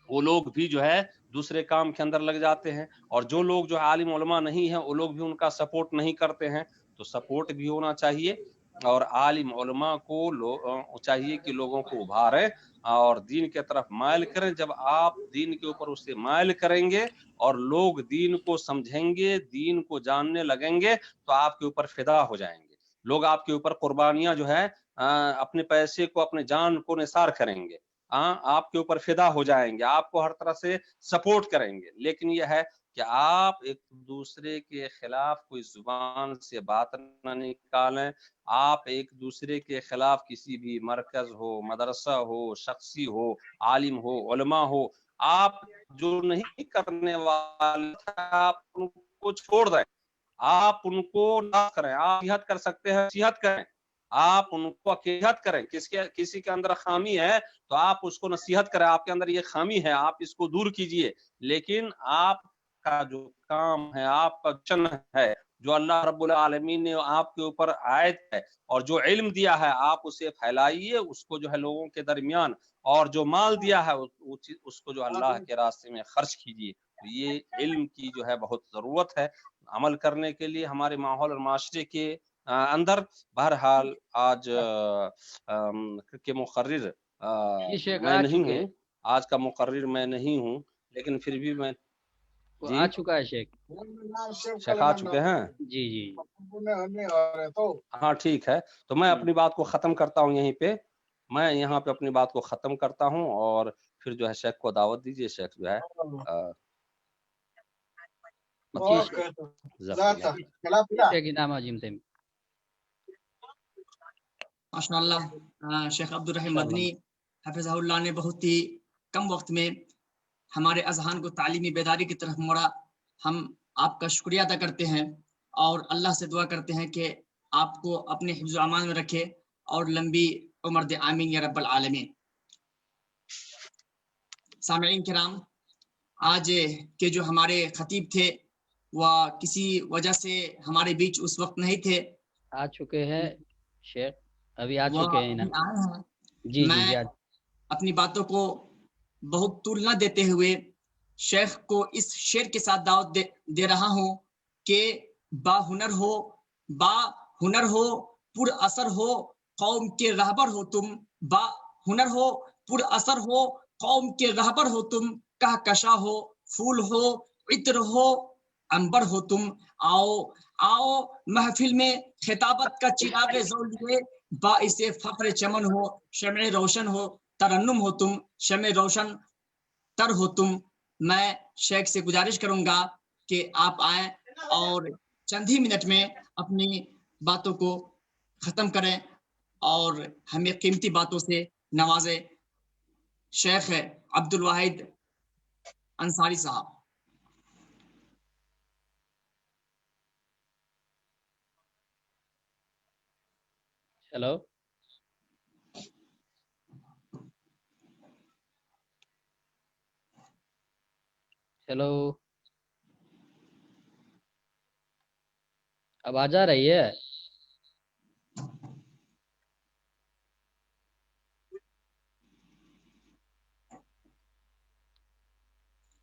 वो लोग भी जो है दूसरे काम के अंदर लग जाते हैं, और जो लोग जो है आलिम उलमा नहीं है वो लोग भी उनका सपोर्ट नहीं करते हैं। तो सपोर्ट भी होना चाहिए, और आलिम उलमा को चाहिए कि लोगों को उभारें और दीन के तरफ माइल करें। जब आप दीन के ऊपर उससे माइल करेंगे और लोग दीन को समझेंगे, दीन को जानने लगेंगे, तो आपके ऊपर फिदा हो जाएंगे। लोग आपके ऊपर कुर्बानियां जो है अपने पैसे को, अपने जान को निसार करेंगे, आपके ऊपर फिदा हो जाएंगे, आपको हर तरह से सपोर्ट करेंगे। लेकिन यह है कि आप एक दूसरे के खिलाफ कोई जुबान से बात न निकालें, आप एक दूसरे के खिलाफ किसी भी मरकज हो, मदरसा हो, शख्सी हो, आलिम हो, उलमा हो, आप जो नहीं करने वाले आप उनको छोड़ दें, आप उनको ना करें। आप नसीहत कर सकते हैं, नसीहत करें, आप उनको नसीहत करें। किसी के अंदर खामी है तो आप उसको नसीहत करें, आपके अंदर ये खामी है, आप इसको दूर कीजिए। लेकिन आपका जो काम है, आपका मिशन है, जो अल्लाह रब्बुल आलमीन ने आपके ऊपर आयत है और जो इल्म दिया है, आप उसे फैलाइए, उसको जो है लोगों के दरमियान, और जो माल दिया है उसको जो अल्लाह के रास्ते में खर्च कीजिए। तो ये इल्म की जो है बहुत जरूरत है अमल करने के लिए हमारे माहौल और माशरे के अंदर। बहरहाल आज के मुकर्रिर जी शेख मैं आ नहीं चुके हूँ, आज का मुकर्रिर मैं नहीं हूँ, लेकिन फिर भी मैं वो जी आ चुका है शेख। शेख आ चुके हैं। जी जी हाँ ठीक है, तो मैं अपनी बात को खत्म करता हूँ यहीं पे, मैं यहाँ पे अपनी बात को खत्म करता हूँ, और फिर जो है शेख को दावत दीजिए। शेख जो है जी शेख। शेख इनाम अजीम तेम माशाअल्लाह शेख अब्दुल रहीम इंशाअल्लाह। मदनी हफिज़हुल्लाह ने बहुत ही कम वक्त में हमारे अजहान को तालीमी बेदारी की तरफ मोड़ा। हम आपका शुक्रिया अदा करते हैं और अल्लाह से दुआ करते हैं कि आपको अपने हिफ्ज़ अमान में रखे और लंबी उम्र दे, आमीन या रब्बल आलमीन। सामईन किराम, आज के जो हमारे खतीब थे वह किसी वजह से हमारे बीच उस वक्त नहीं थे। आ चुके हैं शेख, अभी आ वह चुके हैं अभी ना। आए हैं। जी जी मैं जी अपनी बातों को बहुत तूल न देते हुए शेख को इस शेर के साथ दावत दे रहा हूं कि बाहुनर हो पुर असर हो कौम के रहबर हो तुम, बाहुनर हो पुर असर हो कौम के रहबर हो तुम, कहकशा हो फूल हो इत्र हो अंबर हो तुम। आओ आओ महफिल में खिताबत का चिराग ज़ौलिए, बाइसे फख्र चमन हो शम्ए रोशन हो, तरन्नुम हो तुम शम्ए रोशन तर हो तुम। मैं शेख से गुजारिश करूंगा कि आप आए और चंद ही मिनट में अपनी बातों को खत्म करें और हमें कीमती बातों से नवाजे। शेख अब्दुल वाहिद अंसारी साहब। हेलो हेलो आवाज आ रही है?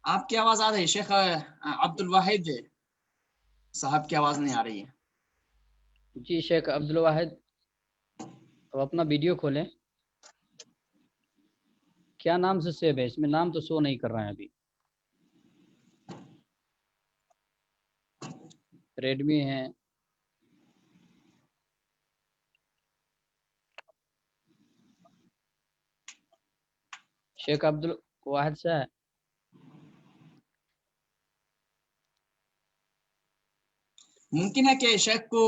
आपकी आवाज आ रही है शेख अब्दुल वाहिद साहब की आवाज नहीं आ रही है। जी शेख अब्दुल वाहिद, अब अपना वीडियो खोलें। क्या नाम से सेव है? इसमें नाम तो शो नहीं कर रहे हैं अभी। रेडमी है। शेख अब्दुल वाहिद साहब, मुमकिन है कि शेख को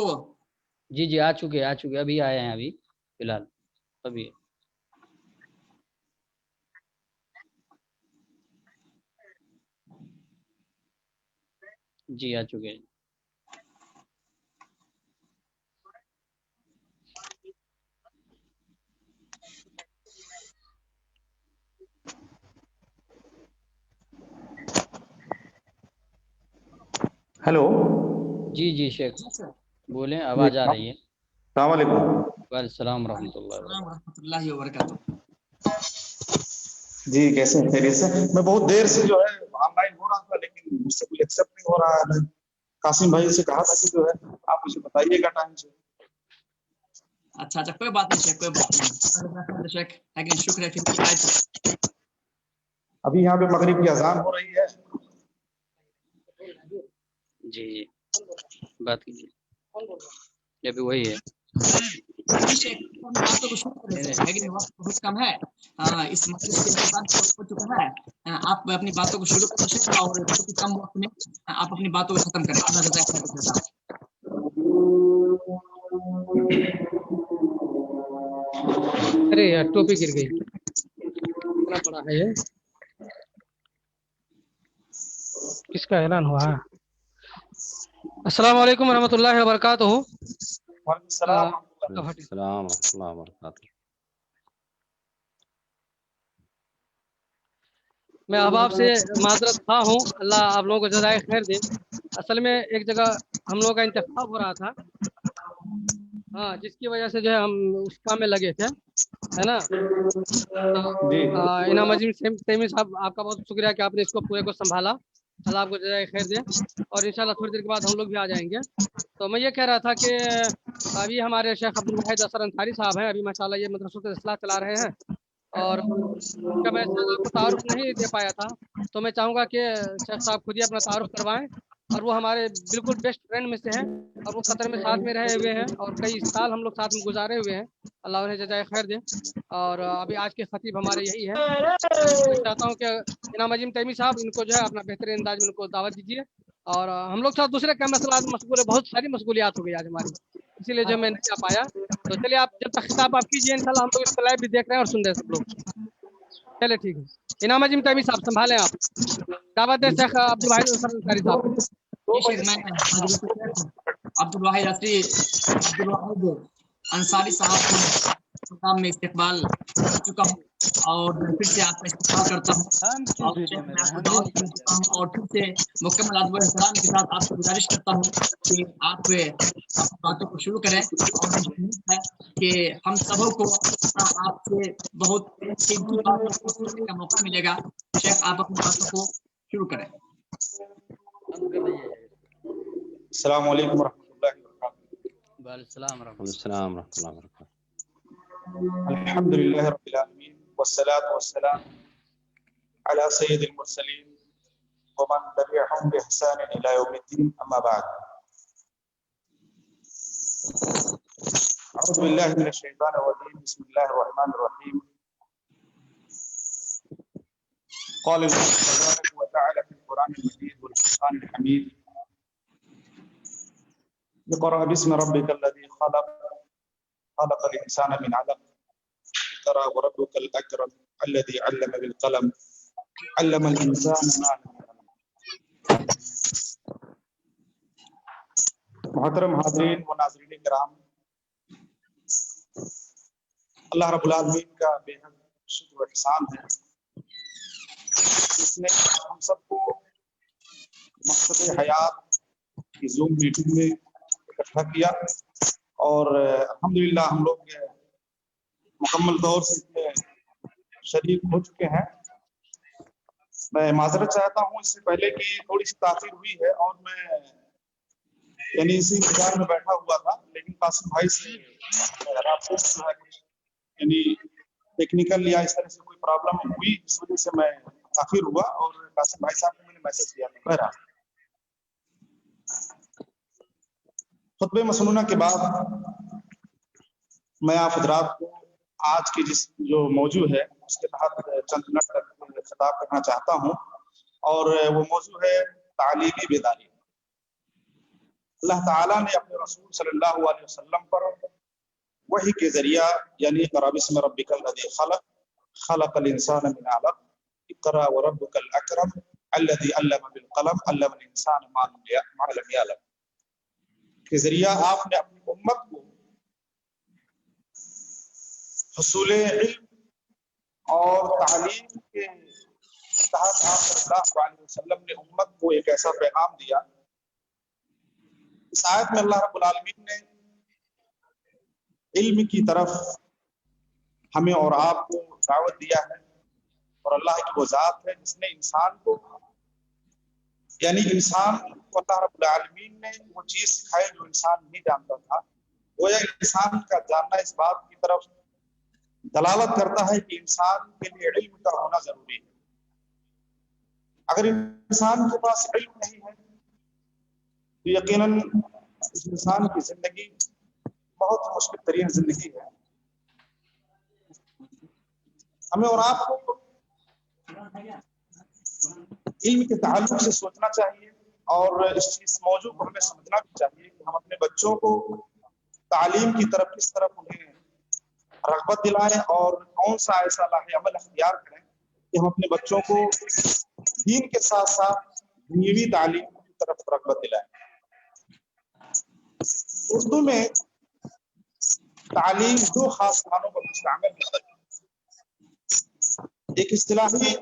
जी जी आ चुके अभी आए हैं, अभी फिलहाल अभी। जी आ चुके हैं। हेलो जी जी शेख बोलें, जी, आवाज़ आ रही है। अस्सलाम वालेकुम। वालेकुम रहमतुल्लाहि व बरकातुहू। रहमतुल्लाहि व बरकातुहू। जी कैसे हैं? खैरियत से? मैं बहुत देर से जो है ऑनलाइन हो रहा था, लेकिन मुझसे कोई एक्सेप्ट नहीं हो रहा है। मैं कासिम भाई से कहा था कि जो है आप मुझे बताइएगा टाइम से। अच्छा अच्छा, कोई बात नहीं शेख, कोई बात नहीं शेख, लेकिन शुक्र है कि आए थे। अभी यहाँ पे मगरिब की अजान हो रही है। जी बात कीजिए, ये भी वही है। शेख बातों को शुरू कर देते हैं, लेकिन वक्त बहुत कम है। इस मजलिस के इंतजाम हो चुका है। आप अपनी बातों को शुरू कर शेख, और बहुत ही कम वक्त में आप अपनी बातों को खत्म करें। अल्लाह जज़ाक खैर देता है। अरे यार टोपी गिर गई, कितना बड़ा है ये? किसका ऐलान हुआ है? अस्सलाम वालेकुम रहमतुल्लाहि व बरकातुहू। वालेकुम सलाम। अस्सलाम व बरकातुहू। मैं अहबाब से माजरत खा हूँ, अल्लाह आप लोगों को जज़ाए खैर दे। असल में एक जगह हम लोगों का इंतखाब हो रहा था, हाँ, जिसकी वजह से जो है हम उस काम में लगे थे, है ना। तो इनाम अजीम तैमी साहब, आपका बहुत शुक्रिया कि आपने इसको पूरे को संभाला। अल्लाह आपको जज़ाए खैर दे, और इंशाल्लाह थोड़ी देर के बाद हम लोग भी आ जाएंगे। तो मैं ये कह रहा था कि अभी हमारे शेख अब्दुल वाहिद असर अंसारी साहब हैं, अभी माशाल्लाह ये मदरसों इस्लाह चला रहे हैं, और उनका मैं शायद आपको तारुफ नहीं दे पाया था, तो मैं चाहूँगा कि शेख साहब खुद ही अपना तारुफ करवाएं। और वो हमारे बिल्कुल बेस्ट फ्रेंड में से हैं, और वो कतर में साथ में रहे हुए हैं, और कई साल हम लोग साथ में गुजारे हुए हैं। अल्लाह उन्हें जज़ाए खैर दे। और अभी आज के खतीब हमारे यही है। मैं चाहता हूँ कि इनाम अजीम तैमी साहब, इनको जो है अपना बेहतरीन अंदाज में इनको दावत दीजिए। और हम लोग साथ दूसरे का मसला मशगूल है, बहुत सारी मशगूलियात हो गई आज हमारी, इसीलिए जो मैं नहीं आ पाया। तो चलिए आप जब तक खिताब आप कीजिए, इंशाल्लाह हम लोग इसको लाइव भी देख रहे हैं और सुन रहे हैं सब लोग। चलिए ठीक है, इनाम अजीम तैमी साहब संभालें आप, दावत है शेख अब्दुल वाहिद असर अंसारी साहब। अब्दुल वाहिद अंसारी साहब को प्रोग्राम में इस्तेकबाल कर चुका हूँ, और फिर से आपका इस्तेकबाल करता हूँ, और मैं आपको दावत कर चुका हूँ, और फिर से मुकम्मल अदब एहतराम के साथ आपसे गुजारिश करता हूँ कि आप अपनी बातों को शुरू करें। और मुझे उम्मीद है कि हम सबों को आपसे बहुत कीमती बातों को सुनने का मौका मिलेगा। शेख आप अपनी बातों को शुरू करें। अस्सलाम वालेकुम रहमतुल्लाहि व बरकातुहू। वालेकुम अस्सलाम रहमतुल्लाहि व बरकातुहू। अल्हम्दुलिल्लाहि रब्बिल आलमीन वस्सलातु वस्सलाम अला सय्यिदिल मुरसलीन व मन तबिअहुम बि इहसान इला यौमिद्दीन, अम्मा बाद। अऊज़ु बिल्लाहि मिनश शैतानिर रजीम, बिस्मिल्लाहिर रहमानिर रहीम। क़ाल अल्लाहु व तआला फ़िल क़ुरआनिल मजीद वल फ़ुरक़ानिल हमीद। इक़रा बिस्मि रब्बिकल लज़ी ख़लक़, ख़लक़ल इंसाना मिन अलक़, इक़रा व रब्बुकल अकरम अल्लज़ी अल्लम बिल क़लम, अल्लमल इंसाना मा लम यअलम। मोहतरम हाज़रीन व नाज़रीन किराम, अल्लाह रब्बुल आलमीन का बेहद शुक्र व एहसान है, इसने हम सबको मकसद हयात की ज़ूम मीटिंग में اکٹھا کیا اور الحمدللہ ہم لوگ مکمل طور سے اس میں شریک ہو چکے ہیں۔ میں معذرت چاہتا ہوں اس سے پہلے کہ تھوڑی سی تاخیر ہوئی ہے اور میں یعنی اسی انتظار میں بیٹھا ہوا تھا، لیکن قاسم بھائی سے رابطے سے جو ہے یعنی ٹیکنیکل یا اس طرح سے کوئی پرابلم ہوئی، اس وجہ سے میں تاخیر ہوا اور قاسم بھائی صاحب کو میں نے میسج کیا تھا۔ بہرحال خطبہ مسنونہ کے بعد میں آپ حضرات کو آج کی جو موضوع ہے اس کے تحت چند منٹ تک خطاب کرنا چاہتا ہوں، اور وہ موضوع ہے تعلیمی بیداری۔ اللہ تعالیٰ نے اپنے رسول صلی اللہ علیہ وسلم پر وحی کے ذریعہ یعنی اقرأ بسم ربک الذی خلق خلق الانسان من علق اقرأ وربک الاکرم الذی علم بالقلم علم الانسان ما لم یعلم کے ذریعہ آپ نے اپنی امت کو حصول علم اور تعلیم کے تحت آپ صلی اللہ علیہ وسلم نے امت کو ایک ایسا پیغام دیا۔ اس آیت میں اللہ رب العالمین نے علم کی طرف ہمیں اور آپ کو دعوت دیا ہے، اور اللہ کی وہ ذات ہے جس نے انسان کو یعنی انسان کو اللہ رب العالمین نے وہ چیز سکھائی جو انسان نہیں جانتا تھا۔ گویا انسان کا جاننا اس بات کی طرف دلالت کرتا ہے کہ انسان کے لیے علم کا ہونا ضروری ہے۔ اگر انسان کے پاس علم نہیں ہے تو یقیناً اس انسان کی زندگی بہت مشکل ترین زندگی ہے۔ ہمیں اور آپ کو علم کے تعلق سے سوچنا چاہیے، اور اس موضوع کو ہمیں سمجھنا بھی چاہیے کہ ہم اپنے بچوں کو تعلیم کی طرف کس طرف انہیں رغبت دلائیں، اور کون سا ایسا لاہ عمل اختیار کریں کہ ہم اپنے بچوں کو دین کے ساتھ ساتھ دنیوی تعلیم کی طرف رغبت دلائیں۔ اردو میں تعلیم دو خاص معنوں پر مشتمل ہے، ایک اصطلاحی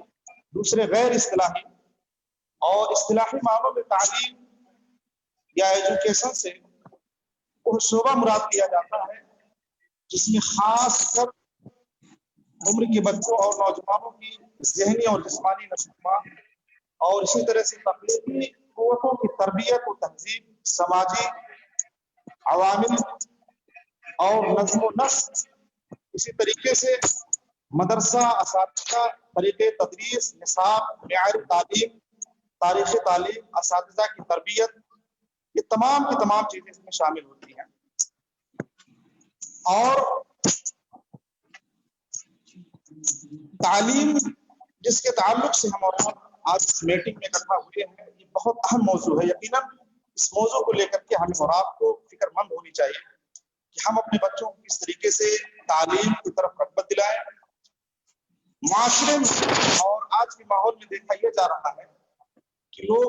دوسرے غیر اصطلاحی۔ اور اصطلاحی معنوں میں تعلیم یا ایجوکیشن سے وہ شعبہ مراد لیا جاتا ہے جس میں خاص کر عمر کے بچوں اور نوجوانوں کی ذہنی اور جسمانی نشوونما اور اسی طرح سے تخلیقی قوتوں کی تربیت و تہذیب، سماجی عوامل اور نظم و نسق، اسی طریقے سے مدرسہ، اساتذہ، طریقے تدریس، نصاب، معیار تعلیم، تاریخ تعلیم، اساتذہ کی تربیت، یہ تمام کی تمام چیزیں اس میں شامل ہوتی ہیں۔ اور تعلیم جس کے تعلق سے ہم اور آج اس میٹنگ میں اکٹھا ہوئے ہیں، یہ بہت اہم موضوع ہے۔ یقیناً اس موضوع کو لے کر کے ہمیں اور آپ کو فکر مند ہونی چاہیے کہ ہم اپنے بچوں کو کس طریقے سے تعلیم کی طرف رغبت دلائیں۔ معاشرے میں اور آج کے ماحول میں دیکھا یہ جا رہا ہے کہ لوگ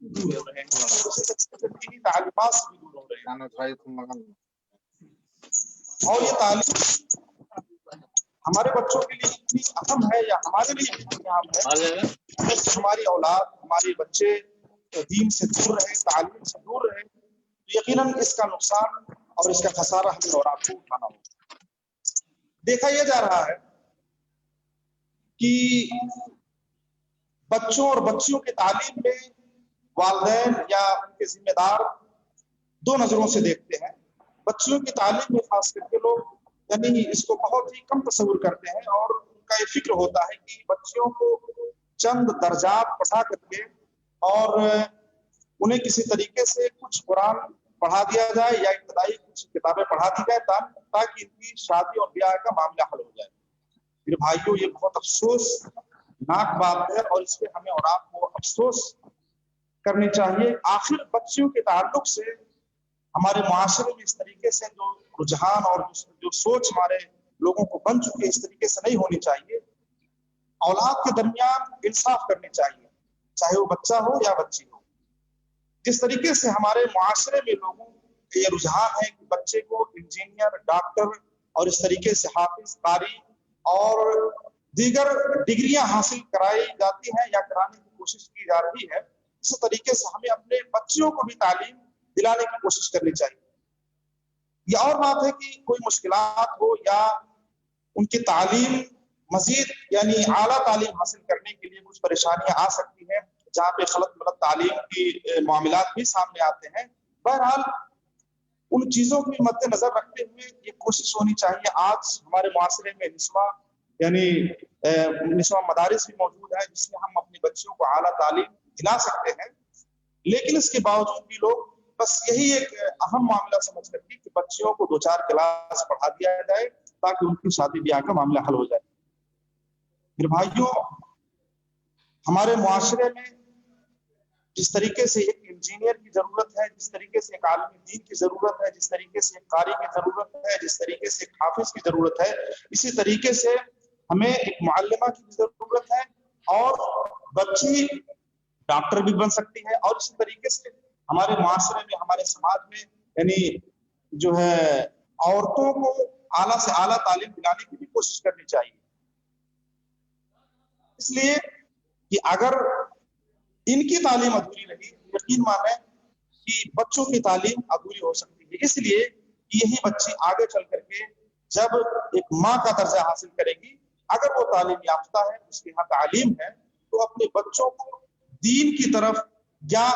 دور ہو رہے ہیں، دینی تعلیمات سے بھی دور ہو رہے ہیں، اور یہ تعلیم ہمارے بچوں کے لیے اتنی اہم ہے یا ہمارے لیے اتنی اہم ہے کہ ہماری اولاد، ہمارے بچے دین سے دور رہے، تعلیم سے دور رہے، تو یقیناً اس کا نقصان اور اس کا خسارہ ہمیں اور آپ کو اٹھانا ہوگا۔ دیکھا یہ جا رہا ہے کہ بچوں اور بچیوں کی تعلیم میں والدین یا ان کے ذمہ دار دو نظروں سے دیکھتے ہیں۔ بچیوں کی تعلیم میں خاص کر کے لوگ یعنی اس کو بہت ہی کم تصور کرتے ہیں، اور ان کا یہ فکر ہوتا ہے کہ بچیوں کو چند درجات پڑھا کر کے اور انہیں کسی طریقے سے کچھ قرآن پڑھا دیا جائے یا ابتدائی کچھ کتابیں پڑھا دی جائے تاکہ ان کی شادی اور بیاہ کا معاملہ حل ہو جائے۔ میرے بھائیوں، یہ بہت افسوس ناک بات ہے، اور اس پہ ہمیں اور آپ کو افسوس کرنی چاہیے۔ آخر بچیوں کے تعلق سے ہمارے معاشرے میں اس طریقے سے جو رجحان اور جو سوچ ہمارے لوگوں کو بن چکی ہے، اس طریقے سے نہیں ہونی چاہیے۔ اولاد کے درمیان انصاف کرنی چاہیے، چاہے وہ بچہ ہو یا بچی ہو۔ جس طریقے سے ہمارے معاشرے میں لوگوں کے یہ رجحان ہے کہ بچے کو انجینئر، ڈاکٹر اور اس طریقے سے حافظ، قاری اور دیگر ڈگریاں حاصل کرائی جاتی ہیں یا کرانے کی کوشش کی جا رہی ہے، اسی طریقے سے ہمیں اپنے بچیوں کو بھی تعلیم दिलाने की कोशिश करनी चाहिए। ये और बात है कि कोई मुश्किलात हो या उनकी तालीम मजीद यानी आला तालीम हासिल करने के लिए कुछ परेशानियां आ सकती हैं, जहाँ पे गलत गलत तालीम की मामलात भी सामने आते हैं। बहरहाल उन चीजों को मद्देनजर रखते हुए ये कोशिश होनी चाहिए। आज हमारे मुआशरे में निस्वा मदारिस भी मौजूद है जिसमें हम अपने बच्चों को आला तालीम दिला सकते हैं, लेकिन इसके बावजूद भी लोग बस यही एक अहम मामला समझ करके कि बच्चियों को 2-4 क्लास पढ़ा दिया जाए ताकि उनकी शादी ब्याह का मामला हल हो जाए। मेरे भाइयों, हमारे मुआशरे में जिस तरीके से एक इंजीनियर की जरूरत है, जिस तरीके से एक आलिम दीन की जरूरत है, जिस तरीके से एक कारी की जरूरत है, जिस तरीके से एक हाफिज की जरूरत है, इसी तरीके से हमें एक मुअल्लिमा की जरूरत है और बच्ची डॉक्टर भी बन सकती है। और इसी तरीके से हमारे मुआशरे में, हमारे समाज में यानी जो है औरतों को आला से आला तालीम दिलाने की भी कोशिश करनी चाहिए। इसलिए कि अगर इनकी तालीम अधूरी रही, यकीन माने कि बच्चों की तालीम अधूरी हो सकती है। इसलिए यही बच्ची आगे चल करके जब एक माँ का दर्जा हासिल करेगी, अगर वो तालीम याफ्ता है, उसके यहाँ तालीम है, तो अपने बच्चों को दीन की तरफ या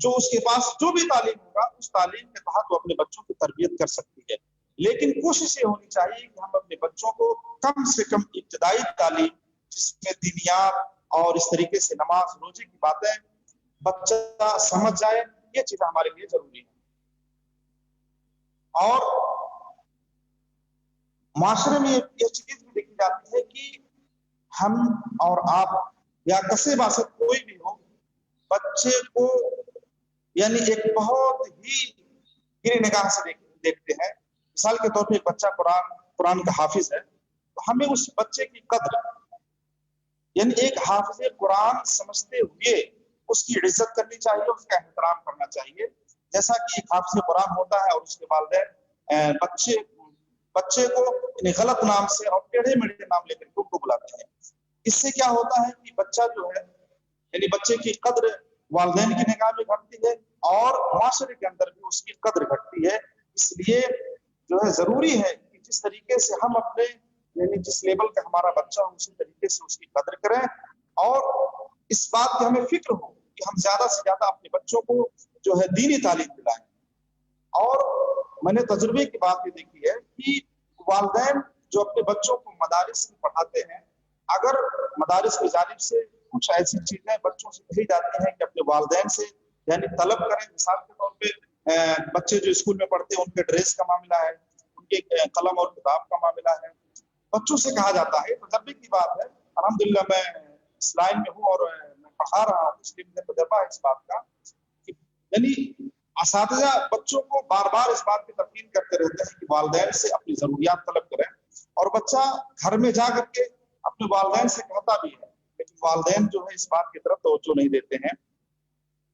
जो उसके पास जो भी तालीम होगा उस तालीम के तहत वो अपने बच्चों की तरबियत कर सकती है। लेकिन कोशिश ये होनी चाहिए कि हम अपने बच्चों को कम से कम इब्तदाई तालीम जिसमें दीनियात और इस तरीके से नमाज रोजे की बातें बच्चा समझ जाए, ये चीज हमारे लिए जरूरी है। और माशरे में ये चीज भी देखी जाती है कि हम और आप या कसे बासत कोई भी हो, बच्चे को यानी एक बहुत ही गिरी निगाह से देखते हैं। मिसाल के तौर पे एक बच्चा कुरान का हाफिज है, तो हमें उस बच्चे की कद्र यानी एक हाफिज कुरान समझते हुए उसकी इज्जत करनी चाहिए, उसका एहतराम करना चाहिए। जैसा कि एक हाफिज कुरान होता है और उसके वालिदैन बच्चे को गलत नाम से और टेढ़े मेढ़े नाम लेकर के उनको बुलाते हैं। इससे क्या होता है कि बच्चा जो है यानी बच्चे की कद्र वालिदैन की निगाह में घटती है और माशरे के अंदर भी उसकी कद्र घटती है। इसलिए जो है जरूरी है कि जिस तरीके से हम अपने यानी जिस लेवल का हमारा बच्चा हो उसी तरीके से उसकी कद्र करें और इस बात की हमें फिक्र हो कि हम ज्यादा से ज्यादा अपने बच्चों को जो है दीनी तालीम दिलाएं। और मैंने तजुर्बे की बात ये देखी है कि वालिदैन जो अपने बच्चों को मदारिस में पढ़ाते हैं, अगर मदारिस की जानिब से कुछ ऐसी चीजें बच्चों से कही जाती हैं कि अपने वालिदैन से यानी तलब करें। मिसाल के तौर पे बच्चे जो स्कूल में पढ़ते हैं उनके ड्रेस का मामला है, उनके कलम और किताब का मामला है, बच्चों से कहा जाता है। तजर्बे की बात है, अल्हम्दुलिल्लाह मैं इस लाइन में हूँ और मैं पढ़ा रहा हूँ, इसलिए मुझे तजर्बा है इस बात का कि यानी असातिज़ा बच्चों को बार बार इस बात की तलकीन करते रहते हैं कि वालिदैन से अपनी जरूरियात तलब करें, और बच्चा घर में जा करके अपने वालिदैन से कहता भी है, लेकिन वालिदैन जो है इस बात की तरफ तवज्जो नहीं देते हैं।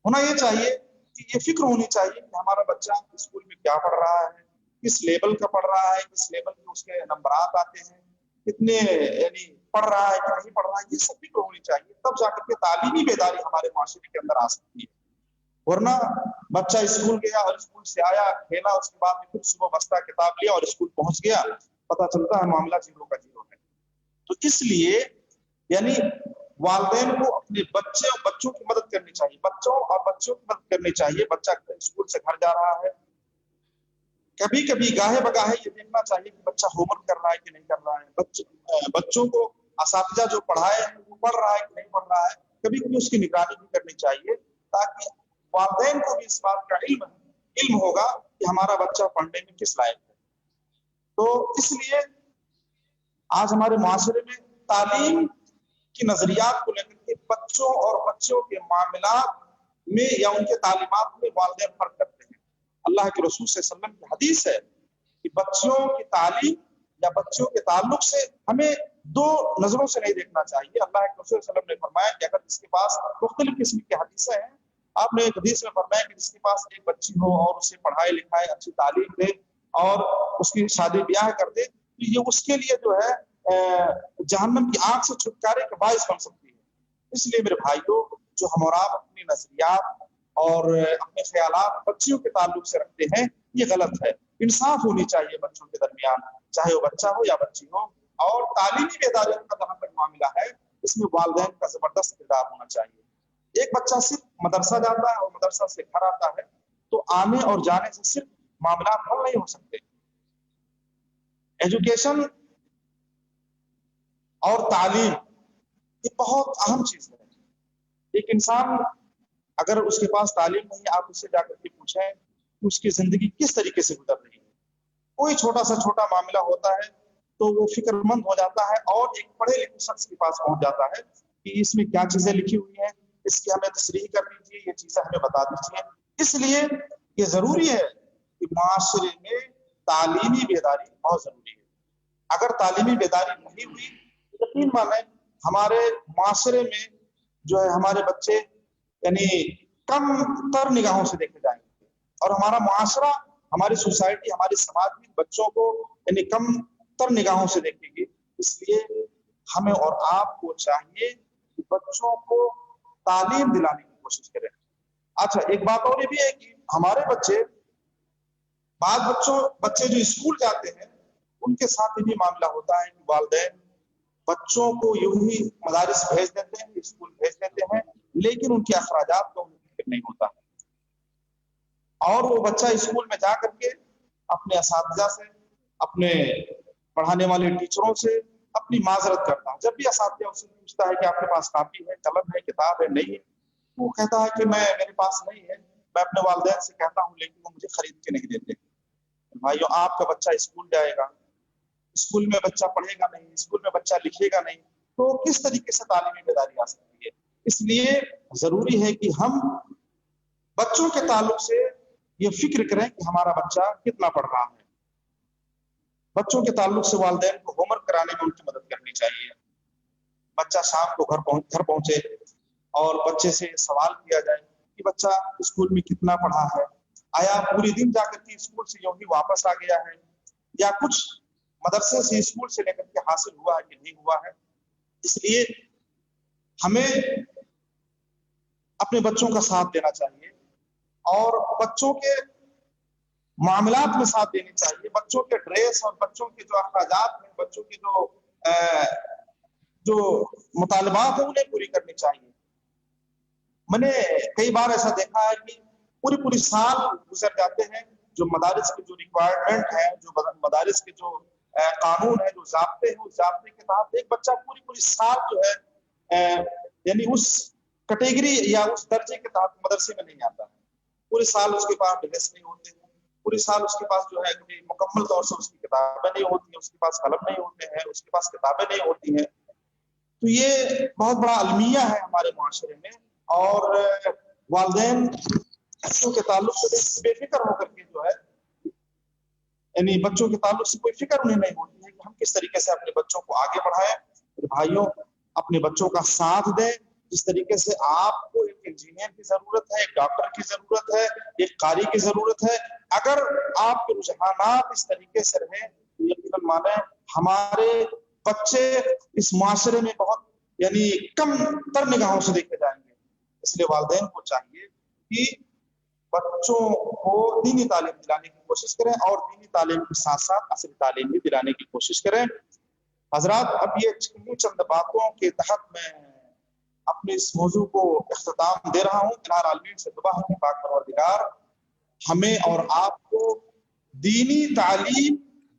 होना ये चाहिए कि ये फिक्र होनी चाहिए कि हमारा बच्चा स्कूल में क्या पढ़ रहा है, किस लेवल का पढ़ रहा है, किस लेवल के उसके नंबरात आते हैं, कितने यानी पढ़ रहा है कि नहीं पढ़ रहा है, ये सब फिक्र होनी चाहिए। तब जाकर के तालीमी बेदारी हमारे माशरे के अंदर आ सकती है। वरना बच्चा स्कूल गया और स्कूल से आया, खेला, उसके बाद में फिर सुबह बस्ता किताब लिया और स्कूल पहुंच गया, पता चलता है मामला जीरो का जीरो है। तो इसलिए यानी वालिदैन को अपने बच्चों की मदद करनी चाहिए, बच्चों की मदद करनी चाहिए। बच्चा स्कूल से घर जा रहा है, कभी कभी गाहे बगाहे ये देखना चाहिए कि बच्चा होमवर्क कर रहा है कि नहीं कर रहा है, बच्चों को असातिज़ा जो पढ़ाए वो पढ़ रहा है कि नहीं पढ़ रहा है, कभी कभी उसकी निगरानी भी करनी चाहिए, ताकि वालिदैन को भी इस बात का इल्म होगा कि हमारा बच्चा पढ़ने में किस लायक है। तो इसलिए आज हमारे मुआशरे में तालीम की नजरियात को लेकर के बच्चों और बच्चों के मामलात में या उनके तालीमात में वालिदैन फर्क करते हैं। अल्लाह के रसूल सल्लल्लाहु अलैहि वसल्लम की हदीस है कि बच्चों की तालीम या बच्चों के ताल्लुक से हमें दो नजरों से नहीं देखना चाहिए। अल्लाह के रसूल सल्लल्लाहु अलैहि वसल्लम ने फरमाया कि अगर जिसके पास मुख्तलिफ किस्म की हदीसें हैं, आपने एक हदीस में फरमाया कि जिसके पास एक बच्ची हो और उसे पढ़ाई लिखाई अच्छी तालीम दे और उसकी शादी ब्याह कर दे, तो ये उसके लिए जो है जहन्नम की आग से छुटकारे का बाइस बन सकती है। इसलिए मेरे भाइयों, जो हम और आप अपनी नजरियात اور اپنے خیالات بچیوں کے تعلق سے رکھتے ہیں، یہ غلط ہے۔ انصاف ہونی چاہیے بچوں کے درمیان، چاہے وہ بچہ ہو یا بچی ہو۔ اور تعلیمی بیداری کا جہاں تک معاملہ ہے، اس میں والدین کا زبردست کردار ہونا چاہیے۔ ایک بچہ صرف مدرسہ جاتا ہے اور مدرسہ سے گھر آتا ہے تو آنے اور جانے سے صرف معاملات حل نہیں ہو سکتے۔ ایجوکیشن اور تعلیم یہ بہت اہم چیز ہے۔ ایک انسان اگر اس کے پاس تعلیم نہیں، آپ اس سے جا کر کے پوچھیں کہ اس کی زندگی کس طریقے سے گزر رہی ہے، کوئی چھوٹا سا چھوٹا معاملہ ہوتا ہے تو وہ فکر مند ہو جاتا ہے اور ایک پڑھے لکھے شخص کے پاس پہنچ جاتا ہے کہ اس میں کیا چیزیں لکھی ہوئی ہیں، اس کی ہمیں تصریح کر دیجیے، یہ چیزیں ہمیں بتا دیجیے۔ اس لیے یہ ضروری ہے کہ معاشرے میں تعلیمی بیداری بہت ضروری ہے۔ اگر تعلیمی بیداری نہیں ہوئی تو یقین مانیں ہمارے معاشرے میں جو ہے ہمارے بچے یعنی کم تر نگاہوں سے دیکھے جائیں گے، اور ہمارا معاشرہ، ہماری سوسائٹی، ہماری سماج بھی بچوں کو یعنی کم تر نگاہوں سے دیکھے گی۔ اس لیے ہمیں اور آپ کو چاہیے کہ بچوں کو تعلیم دلانے کی کوشش کریں۔ اچھا، ایک بات اور یہ بھی ہے کہ ہمارے بعض بچے جو اسکول جاتے ہیں ان کے ساتھ یہ بھی معاملہ ہوتا ہے کہ والدین بچوں کو یوں ہی مدارس بھیج دیتے ہیں، اسکول بھیج دیتے ہیں، لیکن ان کے اخراجات کا انہیں فکر نہیں ہوتا، اور وہ بچہ اسکول میں جا کر کے اپنے اساتذہ سے، اپنے پڑھانے والے ٹیچروں سے اپنی معذرت کرتا ہے۔ جب بھی اساتذہ اسے پوچھتا ہے کہ آپ کے پاس کاپی ہے، قلم ہے، کتاب ہے، نہیں ہے، وہ کہتا ہے کہ میرے پاس نہیں ہے، میں اپنے والدین سے کہتا ہوں لیکن وہ مجھے خرید کے نہیں دیتے۔ بھائیو، آپ کا بچہ اسکول جائے گا، اسکول میں بچہ پڑھے گا نہیں، اسکول میں بچہ لکھے گا نہیں، تو کس طریقے سے تعلیمی بیداری آ سکتی ہے؟ اس لیے ضروری ہے کہ ہم بچوں کے تعلق سے یہ فکر کریں کہ ہمارا بچہ کتنا پڑھ رہا ہے۔ بچوں کے تعلق سے والدین کو ہوم ورک کرانے میں ان کی مدد کرنی چاہیے۔ بچہ شام کو گھر پہنچے اور بچے سے سوال کیا جائے کہ بچہ اسکول میں کتنا پڑھا ہے، آیا پورے دن جا کر کے اسکول سے یوں ہی واپس آ گیا ہے، یا کچھ مدرسے سے اسکول سے لے کر کے حاصل ہوا ہے کہ نہیں ہوا ہے۔ اس لیے ہمیں اپنے بچوں کا ساتھ دینا چاہیے اور بچوں کے معاملات میں ساتھ دینی چاہیے۔ بچوں کے ڈریس اور بچوں کے جو اخراجات ہیں، بچوں کے جو مطالبات ہیں انہیں پوری کرنی چاہیے۔ میں نے کئی بار ایسا دیکھا ہے کہ پوری سال گزر جاتے ہیں، جو مدارس کے جو ریکوائرمنٹ ہے، جو مدارس کے جو قانون ہے، جو ضابطے ہیں، اس ضابطے کے تحت ایک بچہ پوری سال جو ہے یعنی اس کیٹیگری یا اس درجے کے تحت مدرسے میں نہیں آتا ہے۔ پورے سال اس کے پاس ڈریس نہیں ہوتے ہیں، پورے سال اس کے پاس جو ہے مکمل طور سے اس کی کتابیں نہیں ہوتی ہیں، اس کے پاس قلم نہیں ہوتے ہیں، اس کے پاس کتابیں نہیں ہوتی ہیں۔ تو یہ بہت بڑا المیہ ہے ہمارے معاشرے میں، اور والدین بچوں کے تعلق سے بے فکر ہو کر کے جو ہے یعنی بچوں کے تعلق سے کوئی فکر انہیں نہیں ہوتی ہے کہ ہم کس طریقے سے اپنے بچوں کو آگے بڑھائیں۔ بھائیوں، اپنے بچوں کا ساتھ دیں۔ جس طریقے سے آپ کو ایک انجینئر کی ضرورت ہے، ایک ڈاکٹر کی ضرورت ہے، ایک قاری کی ضرورت ہے، اگر آپ کے رجحانات اس طریقے سے رہیں تو یقیناً مانیں ہمارے بچے اس معاشرے میں بہت یعنی کم تر نگاہوں سے دیکھے جائیں گے۔ اس لیے والدین کو چاہیے کہ بچوں کو دینی تعلیم دلانے کی کوشش کریں، اور دینی تعلیم کے ساتھ ساتھ عصری تعلیم بھی دلانے کی کوشش کریں۔ حضرات، اب یہ چند باتوں کے تحت میں اپنے اس موضوع کو اختتام دے رہا ہوں۔ الہ العالمین سے دعا ہے کہ پاک پروردگار ہمیں اور آپ کو دینی تعلیم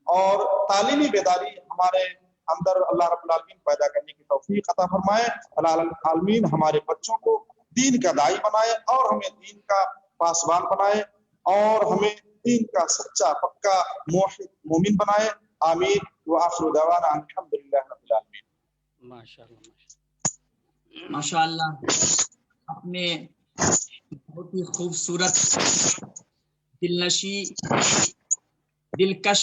اور تعلیمی بیداری ہمارے اندر اللہ رب العالمین پیدا کرنے کی توفیق عطا فرمائے۔ اللہ العالمین ہمارے بچوں کو دین کا داعی بنائے اور ہمیں دین کا پاسبان بنائے اور ہمیں دین کا سچا پکا موحد مومن بنائے۔ آمین وآخر دعوانا الحمدللہ رب العالمین۔ ماشاء اللہ، آپ نے بہت ہی خوبصورت، دلنشی، دلکش،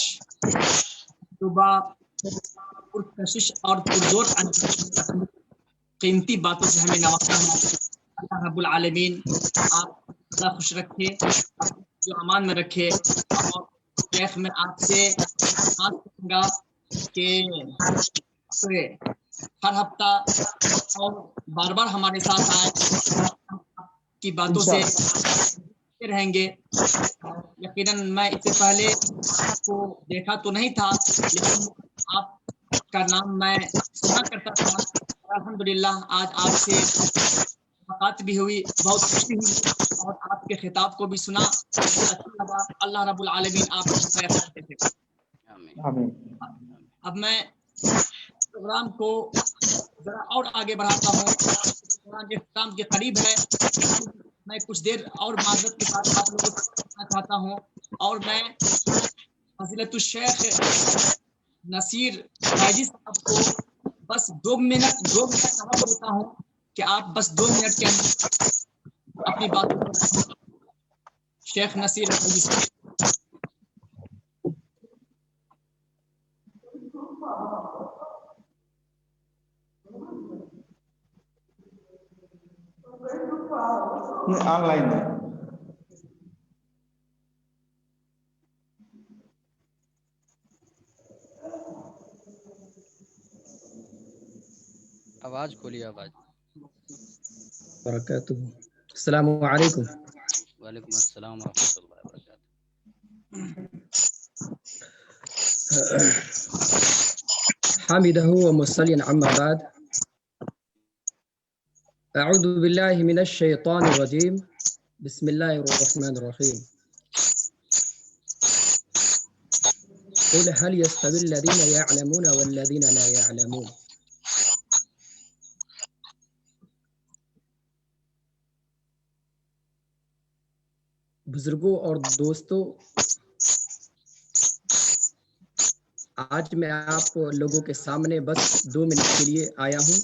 پرکشش اور پرزور قیمتی باتوں سے ہمیں نوازا ہے۔ اللہ رب العالمین آپ اللہ خوش رکھے، جو امان میں رکھے، اور شیخ میں آپ سے بات کروں گا کہ ہر ہفتہ اور بار بار ہمارے ساتھ آئے، की बातों से रहेंगे। यकीनन मैं इससे पहले आपको देखा तो नहीं था, लेकिन आपका नाम मैं सुना करता था। अल्हम्दुलिल्लाह आज आपसे मुलाकात भी हुई, बहुत खुशी हुई और आपके खिताब को भी सुना, बहुत अच्छा लगा। अल्लाह रब्बुल आलमीन आपको खैर देते। आमीन। अब मैं प्रोग्राम को जरा और आगे बढ़ाता हूँ। प्रोग्राम इख्तिताम के करीब है। मैं कुछ देर और माजरत के साथ आप लोगों से कहना चाहता हूँ और मैं फजीलतुल शेख नसीर फैजी साहब को बस 2 मिनट समय देता हूँ कि आप बस 2 मिनट के अंदर अपनी बात शेख नसीर फैजी साहब। ये ऑनलाइन है। आवाज खोलिए, आवाज। बरकातुहू। अस्सलामु अलैकुम। वालेकुम अस्सलाम व रहमतुल्लाहि व बरकातुहू। हामिदहू व मुसल्लिन अम्मा बाद। अऊज़ु बिल्लाहि मिनश शैतानिर रजीम। बिस्मिल्लाहिर रहमानिर रहीम। क़ुल हल यस्तविल लज़ीना यअलमूना वल लज़ीना ला यअलमून। बुजुर्गों और दोस्तों, आज मैं आप लोगों के सामने बस 2 मिनट के लिए आया हूं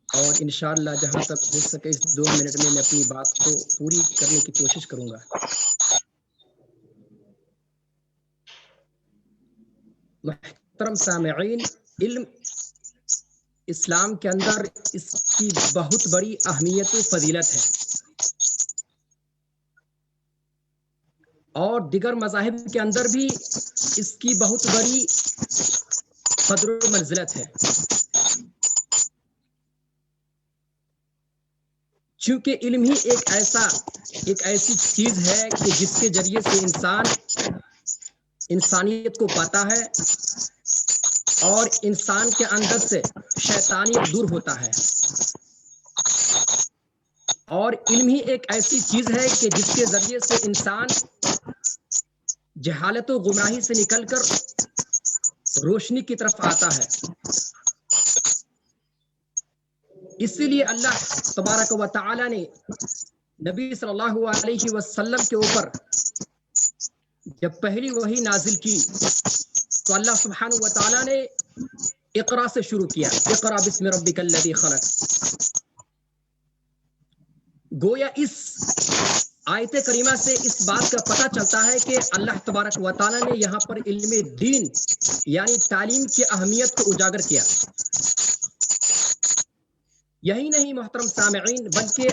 और इंशाअल्लाह जहां तक हो सके इस 2 मिनट में मैं अपनी बात को पूरी करने की कोशिश करूंगा। मुहतरम सामईन, इल्म इस्लाम के अंदर इसकी बहुत बड़ी अहमियत व फजीलत है और दिगर मज़ाहिब के अंदर भी इसकी बहुत बड़ी कद्र व मंजिलत है। चूंकि इल्म ही एक ऐसी चीज है कि जिसके जरिए से इंसान इंसानियत को पाता है और इंसान के अंदर से शैतानियत दूर होता है। और इल्म ही एक ऐसी चीज है कि जिसके जरिए से इंसान जहालत व गुमराही से निकलकर रोशनी की तरफ आता है। इसीलिए अल्लाह तबारक व तआला ने नबी सल्लल्लाहु अलैहि वसल्लम के ऊपर जब पहली वही नाजिल की तो अल्लाह सुब्हानहु व तआला ने इक़रा से शुरू किया, इक़रा बिस्मि रब्बिकल लज़ी खलक़। गोया इस आयत करीमा से इस बात का पता चलता है कि अल्लाह तबारक व तआला ने यहाँ पर इल्म दीन यानी तालीम की अहमियत को उजागर किया। यही नहीं मोहतरम सामईन, बल्कि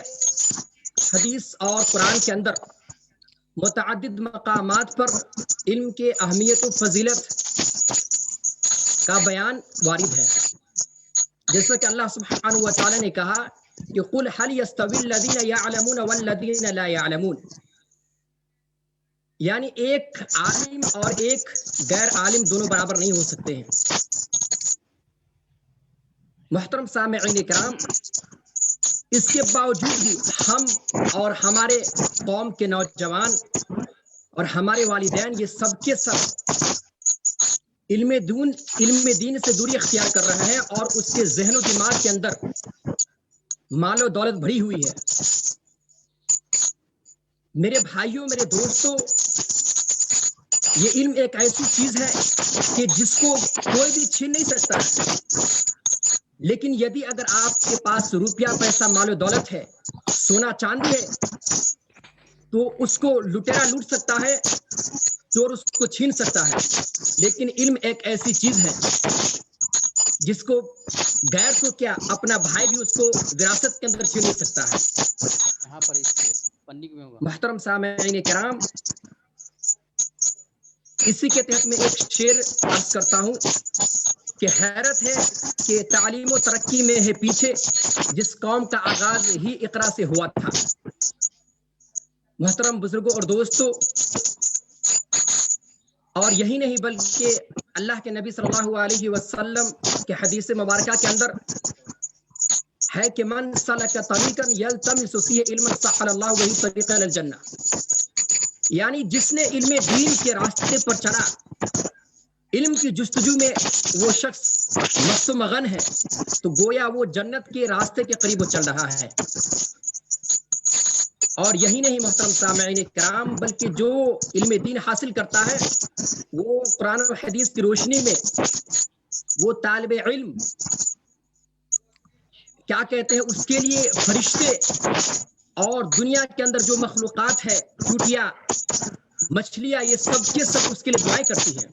हदीस और कुरान के अंदर मुतअद्दिद मकामात पर इल्म के अहमियत व फजीलत का बयान वारिद है। जैसा कि अल्लाह सुब्हानहु व तआला ने कहा कि कुल हल यस्तविल लज़ीना यअलमून वल लज़ीना ला यअलमून, यानी एक आलिम और एक गैर आलिम दोनों बराबर नहीं हो सकते हैं। मुहतरम सामईन इकराम, इसके बावजूद भी हम और हमारे कौम के नौजवान और हमारे वालिदैन ये सब के सब इल्म दीन से दूरी अख्तियार कर रहे हैं और उसके ज़हन दिमाग के अंदर मालो दौलत भरी हुई है। मेरे भाइयों, मेरे दोस्तों, ये इल्म एक ऐसी चीज है कि जिसको कोई भी छीन नहीं सकता है। लेकिन यदि अगर आपके पास रुपया पैसा मालो दौलत है, सोना चांदी है, तो उसको लुटेरा लूट सकता है, चोर उसको छीन सकता है। लेकिन इल्म एक ऐसी चीज है जिसको गैर तो क्या अपना भाई भी उसको विरासत के अंदर छीन नहीं सकता है। यहाँ पर पन्नी में होगा। मुहतरम सामईन किराम, इसी के तहत मैं एक शेर अर्ज करता हूँ کہ حیرت ہے کہ تعلیم و ترقی میں ہے پیچھے جس قوم کا آغاز ہی اقرا سے ہوا تھا۔ محترم بزرگوں اور دوستوں، اور یہی نہیں بلکہ اللہ کے نبی صلی اللہ علیہ وسلم کے حدیث مبارکہ کے اندر ہے کہ من سلک طریقا یلتمس فیہ علما سہل اللہ بہ طریقا الی الجنہ، یعنی جس نے علم دین کے راستے پر چلا، علم کی جستجو میں وہ شخص مست و مغن ہے، تو گویا وہ جنت کے راستے کے قریب چل رہا ہے۔ اور یہی نہیں محترم سامعین کرام، بلکہ جو علم دین حاصل کرتا ہے وہ قرآن و حدیث کی روشنی میں وہ طالب علم کیا کہتے ہیں، اس کے لیے فرشتے اور دنیا کے اندر جو مخلوقات ہے، چوٹیاں، مچھلیاں، یہ سب کے سب اس کے لیے دعائیں کرتی ہیں۔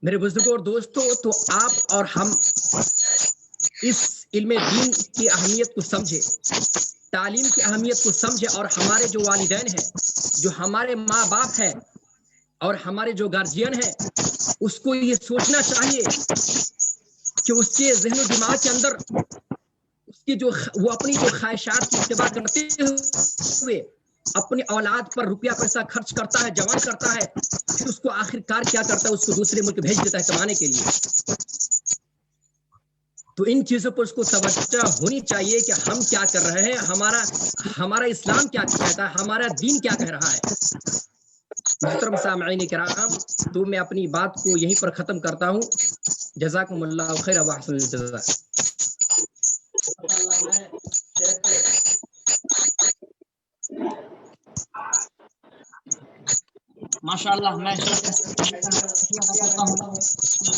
میرے بزرگوں اور دوستوں، تو آپ اور ہم اس علم دین کی اہمیت کو سمجھے، تعلیم کی اہمیت کو سمجھے، اور ہمارے جو والدین ہیں، جو ہمارے ماں باپ ہیں اور ہمارے جو گارجین ہیں، اس کو یہ سوچنا چاہیے کہ اس کے ذہن و دماغ کے اندر اس کی جو وہ اپنی جو خواہشات کی اتباع کرتے ہوئے اپنی اولاد پر روپیہ پیسہ خرچ کرتا ہے، جوان کرتا ہے، پھر اس کو آخر کار کیا کرتا ہے، اس کو دوسرے ملک بھیج دیتا ہے کمانے کے لیے۔ تو ان چیزوں پر اس کو توجہ ہونی چاہیے کہ ہم کیا کر رہے ہیں، ہمارا اسلام کیا کہتا ہے، ہمارا دین کیا کہہ رہا ہے۔ محترم سامعین کرام، تو میں اپنی بات کو یہیں پر ختم کرتا ہوں۔ جزاکم اللہ خیر و احسن الجزاء۔ ماشاء اللہ، میں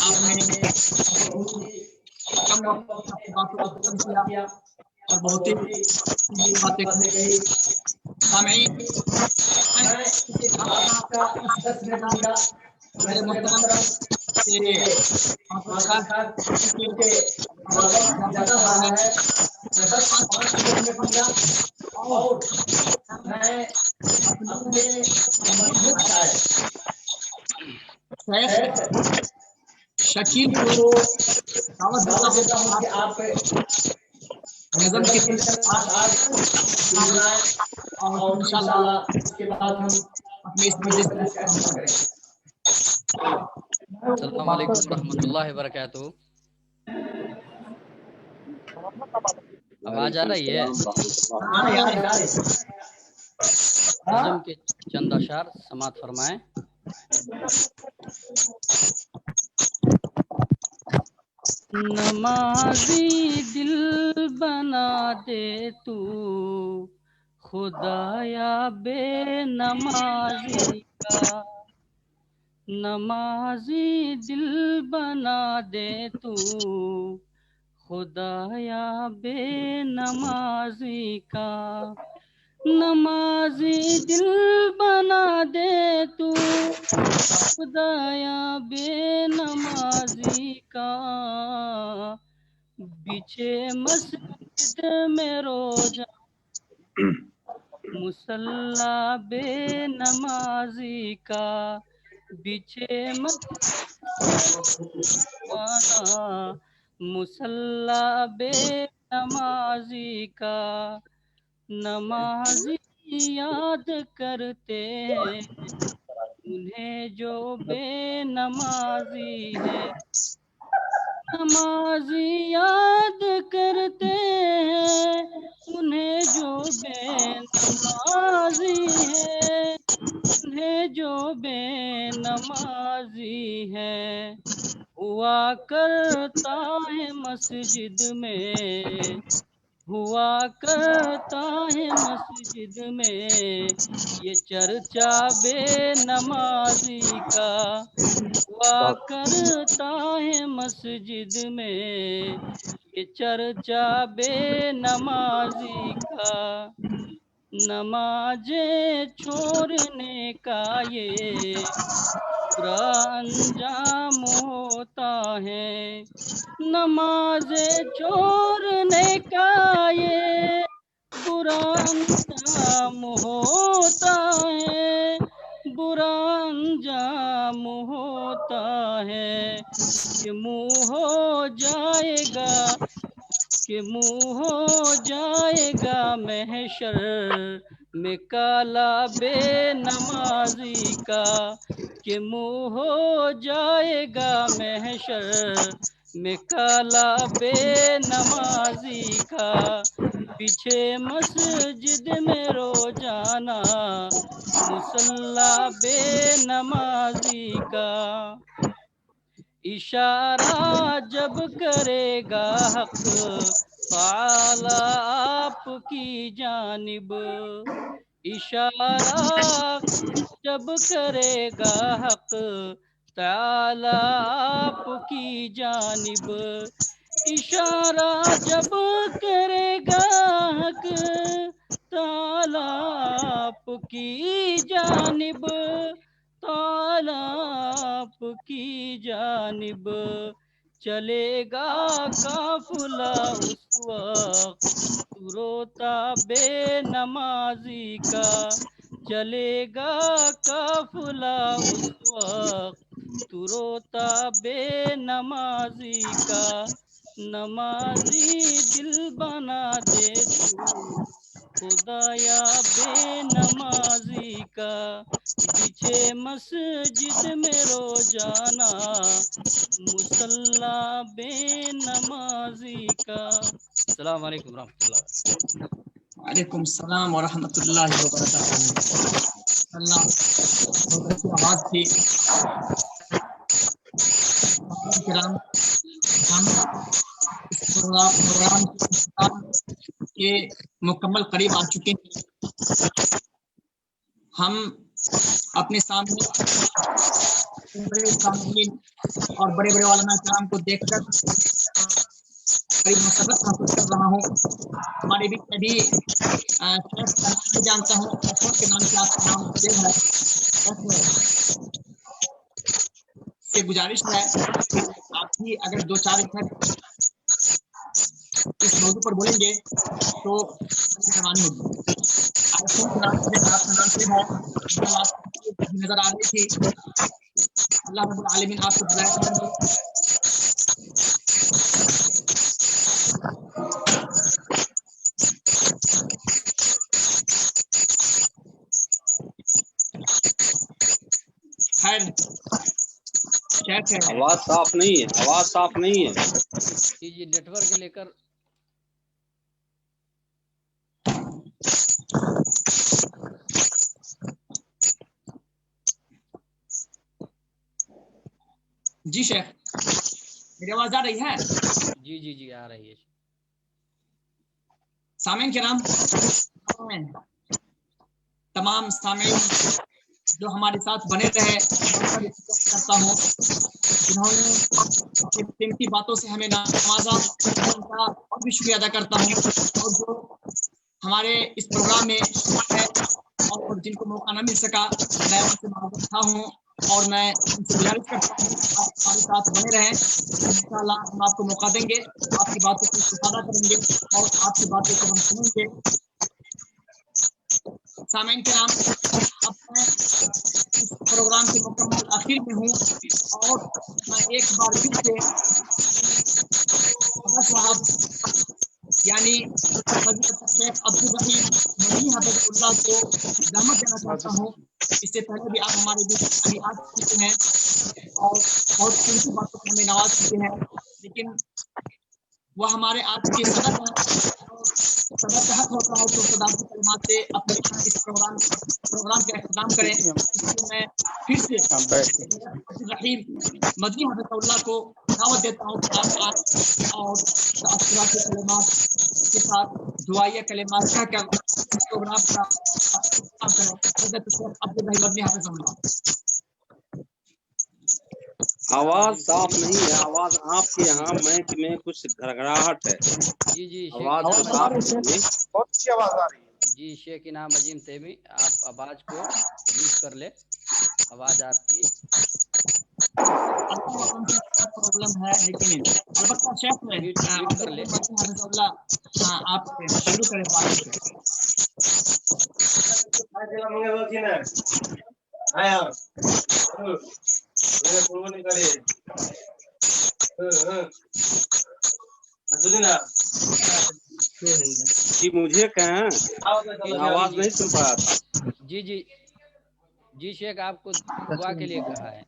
آپ نے کم وقت کیا اور بہت ہی باتیں کہی۔ سامعین، میرے محترم شکیل کو دعوت دیتا ہوں کہ آپ نظم کے اور انشاءاللہ اس کے بعد ہم اپنے اس مجلس میں السلام علیکم ورحمۃ اللہ وبرکاتہ۔ آواز آ رہی ہے؟ نظم کے چند اشعار سماعت فرمائیں۔ نمازی دل بنا دے تو خدایا بے نمازی کا، نمازی دل بنا دے تو خدایا بے نمازی کا، نمازی دل بنا دے تو خدایا بے نمازی کا، بچھے مسجد میں روزہ مصلی بے نمازی کا، بچھے مصلی بے نمازی کا، نمازی یاد کرتے ہیں انہیں جو بے نمازی ہے، نمازی یاد کرتے ہیں انہیں جو بے نمازی ہے، انہیں جو بے نمازی ہے، ہوا کرتا ہے مسجد میں، ہوا کرتا ہے مسجد میں یہ چرچا بے نمازی کا، ہوا کرتا ہے مسجد میں یہ چرچا بے نمازی کا، نمازیں چھوڑنے کا یہ برا انجام ہوتا ہے، نمازیں چھوڑنے کا یہ برا انجام ہوتا ہے، برا انجام ہوتا ہوتا ہے کہ منہ ہو جائے گا، کہ منہ ہو جائے گا محشر میں کالا بے نمازی کا، کہ منہ ہو جائے گا محشر میں کالا بے نمازی کا، پیچھے مسجد میں روزانہ مصلی بے نمازی کا، اشارہ جب کرے گا حق تعالی آپ کی جانب، اشارہ جب کرے گا حق تعالی آپ کی جانب، اشارہ جب کرے گا حق تعالی آپ کی جانب، تعالی آپ کی جانب، چلے گا قافلہ اس وقت تو روتا بے نمازی کا، چلے گا قافلہ اس وقت تو روتا بے نمازی کا، نمازی دل بنا دے تو خدایا بے نمازی کا، پیچھے مسجد میں روزانہ مصلی بے نمازی کا۔ السلام علیکم ورحمۃ اللہ۔ وعلیکم السلام ورحمۃ اللہ وبرکاتہ۔ اللہ بہت اچھی آواز تھی۔ کرام، ہم اس پروگرام کے مکمل قریب آ چکے ہیں۔ ہم اپنے سامنے بڑے سامعین اور بڑے بڑے علماء کرام کو دیکھ کر بڑی مسرت حاصل کر رہا ہوں۔ ہمارے بیچ میں بھی شیخ جانتا ہوں کے نام سے آپ کا نام دے ہے، سے گزارش ہے کہ آپ بھی اگر 2-4 منٹ اس موضوع پر بولیں گے تو کروانی ہوگی۔ آپ کا نام سے ہے، نظر آ رہی تھی۔ اللہ رب العالمین آپ کو ہدایت کرے۔ خیر، آواز صاف نہیں ہے، آواز صاف نہیں ہے۔ جی نیٹ ورک لے کر جی شیخ، میری آواز آ رہی ہے؟ جی آ رہی ہے۔ سامعین کرام، تمام سامعین جو ہمارے ساتھ بنے رہے، کرتا ہوں جنہوں نے اپنی قیمتی باتوں سے ہمیں نوازا، ان کا اور بھی شکریہ ادا کرتا ہوں، اور جو ہمارے اس پروگرام میں شامل ہے اور جن کو موقع نہ مل سکا، میں ان سے معذرت خواہ ہوں اور میں ان سے گزارش کرتا ہوں آپ ہمارے ساتھ بنے رہیں۔ انشاءاللہ ہم آپ کو موقع دیں گے، آپ کی باتوں کو استفادہ کریں گے اور آپ کی باتوں کو ہم سنیں گے۔ سامعین کرام، اب میں اس پروگرام کے مکمل آخر میں ہوں اور میں ایک بار پھر سے صاحب یعنی حضرت شیخ عبدالرحیم مدنی حفظہ اللہ کو رحمت دینا چاہتا ہوں۔ اس سے پہلے بھی آپ ہمارے بیچ ابھی آ چکے ہیں اور بہت قیمتی باتوں پر ہمیں نواز چکے ہیں، لیکن وہ ہمارے آج کے صدر ہیں۔ صدر کا حق ہوتا ہے تو صدارتی کلمات سے اپنے اس پروگرام کا اختتام کریں۔ اس لیے میں پھر سے عبدالرحیم مدنی حفظہ اللہ کو دعوت دیتا ہوں کہ آپ اور تاثرات کلمات کے ساتھ دعائیہ کلمات کہہ کر اس پروگرام کا اختتام کریں۔ حضرت شیخ عبدالرحیم مدنی حفظہ اللہ۔ آواز صاف نہیں ہے، آواز آپ کے یہاں مائک میں کچھ گھڑگھڑاہٹ ہے۔ جی آواز تو صاف نہیں ہے۔ بہت اچھی آواز آ رہی ہے۔ جی شیخ انعام عظیم تیمی، آپ آواز کو میوٹ کر لیں، آواز آپ کی پرابلم ہے لیکن البتہ شیخ میں میوٹ کر لیں۔ آپ شروع کریں بات کو۔ जी मुझे कहें, मैं आवाज नहीं सुन पाया था। जी जी जी शेख, आपको दुआ के लिए कहा है।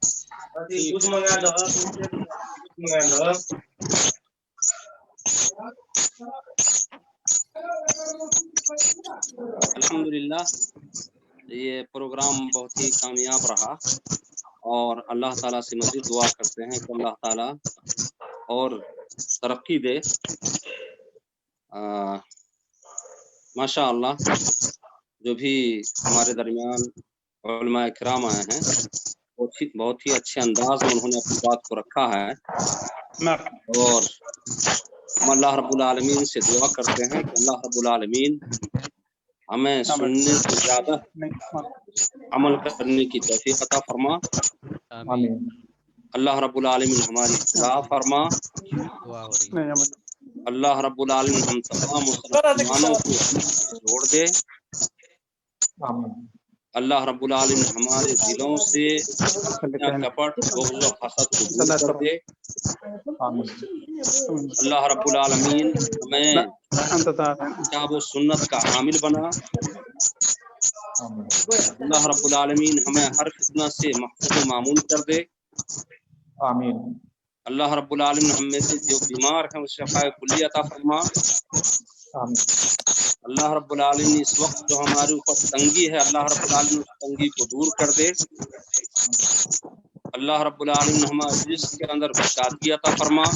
अल्हम्दुलिल्लाह, ये प्रोग्राम बहुत ही कामयाब रहा और अल्लाह ताला से मज़ीद दुआ करते हैं कि अल्लाह ताला और तरक्की दे। माशाअल्लाह, जो भी हमारे दरमियान उलमा इकराम आए हैं, बहुत ही अच्छे अंदाज में उन्होंने अपनी बात को रखा है और हम अल्लाह रब्बुल आलमीन से दुआ करते हैं कि अल्लाह रब्बुल आलमीन हमें सुनने से ज्यादा अमल करने की तौफीक अता फरमा। आमीन। अल्लाह रब्बुल आलमीन हमारी इस्लाह फरमा। दुआ हो रही है। अल्लाह रब्बुल आलमीन हम तमाम मुसलमानों को जोड़ दे। अल्लाह रब्बुल आलमीन हमारे दिलों से कपट, बुग़्ज़ और हसद को दूर कर दे। अल्लाह रब्बुल आलमीन हमें किताब व सुन्नत का हामिल बना। अल्लाह रब्बुल आलमीन हमें हर फितना से महफूज़ व मामून कर दे। आमीन। अल्लाह रब्बुल आलमीन हम में से जो बीमार हैं उसे शफ़ाए कुल्ली अता फरमा। अल्लाह रब्बुल आलमीन इस वक्त जो हमारे ऊपर तंगी है, अल्लाह रब्बुल आलमीन उस तंगी को दूर कर दे। अल्लाह रब्बुल आलमीन हमारे रिज़्क़ के अंदर कुशादगी अता फरमा।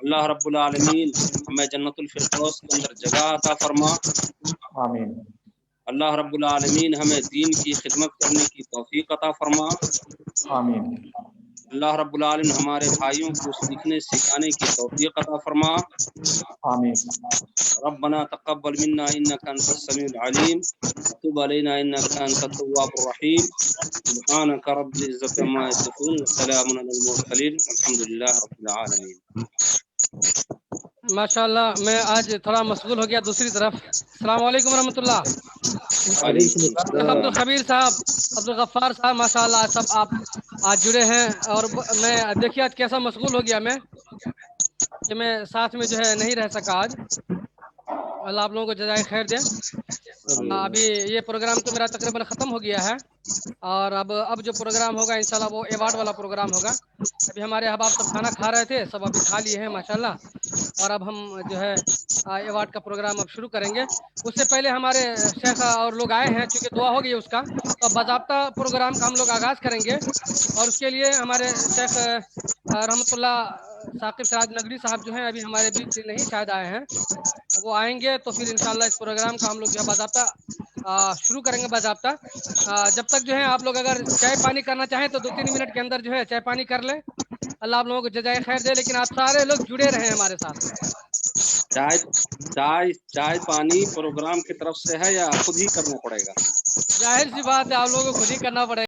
अल्लाह रब्बुल आलमीन हमें जन्नतुल फिरदौस के अंदर जगह अता फरमा। आमीन। अल्लाह रब्बुल आलमीन हमें दीन की खिदमत करने की तौफीक अता फरमा। आमीन। अल्लाह रब्बुल आलमीन हमारे भाइयों को सीखने सिखाने की तौफीक अता फरमा। आमीन। रब्बना तक़ब्बल मिन्ना इन्नका अंतस समीउल अलीम व तुब अलैना इन्नका अंतत तव्वाबुर रहीम। सुब्हानका रब्बिल इज़्ज़ति अम्मा यसिफून व सलामुन अलल मुरसलीन वल्हम्दुलिल्लाहि रब्बिल आलमीन। माशाल्लाह, मैं आज थोड़ा मशगूल हो गया दूसरी तरफ। अस्सलाम वालेकुम रहमतुल्लाह। अब्दुल खबीर साहब, अब्दुल गफ्फार साहब, माशाल्लाह सब आप आज जुड़े हैं। और मैं देखिए आज कैसा मशगूल हो गया मैं कि मैं साथ में जो है नहीं रह सका आज। अल्लाह आप लोगों को जज़ाए खैर दे। अभी ये प्रोग्राम तो मेरा तकरीबन ख़त्म हो गया है और अब जो प्रोग्राम होगा इंशाल्लाह वो अवार्ड वाला प्रोग्राम होगा। अभी हमारे अहबाब सब खाना खा रहे थे, सब अभी खा लिए हैं माशाल्लाह। और अब हम जो है अवार्ड का प्रोग्राम अब शुरू करेंगे। उससे पहले हमारे शेख और लोग आए हैं, चूँकि दुआ हो गई उसका, तो बाज़ाब्ता प्रोग्राम का हम लोग आगाज़ करेंगे। और उसके लिए हमारे शेख रहमतुल्लाह साकिब सिराज नगरी साहब जो हैं अभी हमारे बीच से नहीं शायद आए हैं, वो आएंगे तो फिर इंशाल्लाह इस प्रोग्राम का हम लोग जो है बाज़ाब्ता शुरू करेंगे बाज़ाब्ता। जब तक जो है आप लोग अगर चाय पानी करना चाहें तो 2-3 मिनट के अंदर जो है चाय पानी कर लें। अल्लाह आप लोगों को जज़ाए खैर दे। लेकिन आप सारे लोग जुड़े रहें हमारे साथ। चाय पानी प्रोग्राम की तरफ से है या खुद ही करना पड़ेगा? जाहिर सी बात है आप लोगों को खुद ही करना पड़ेगा।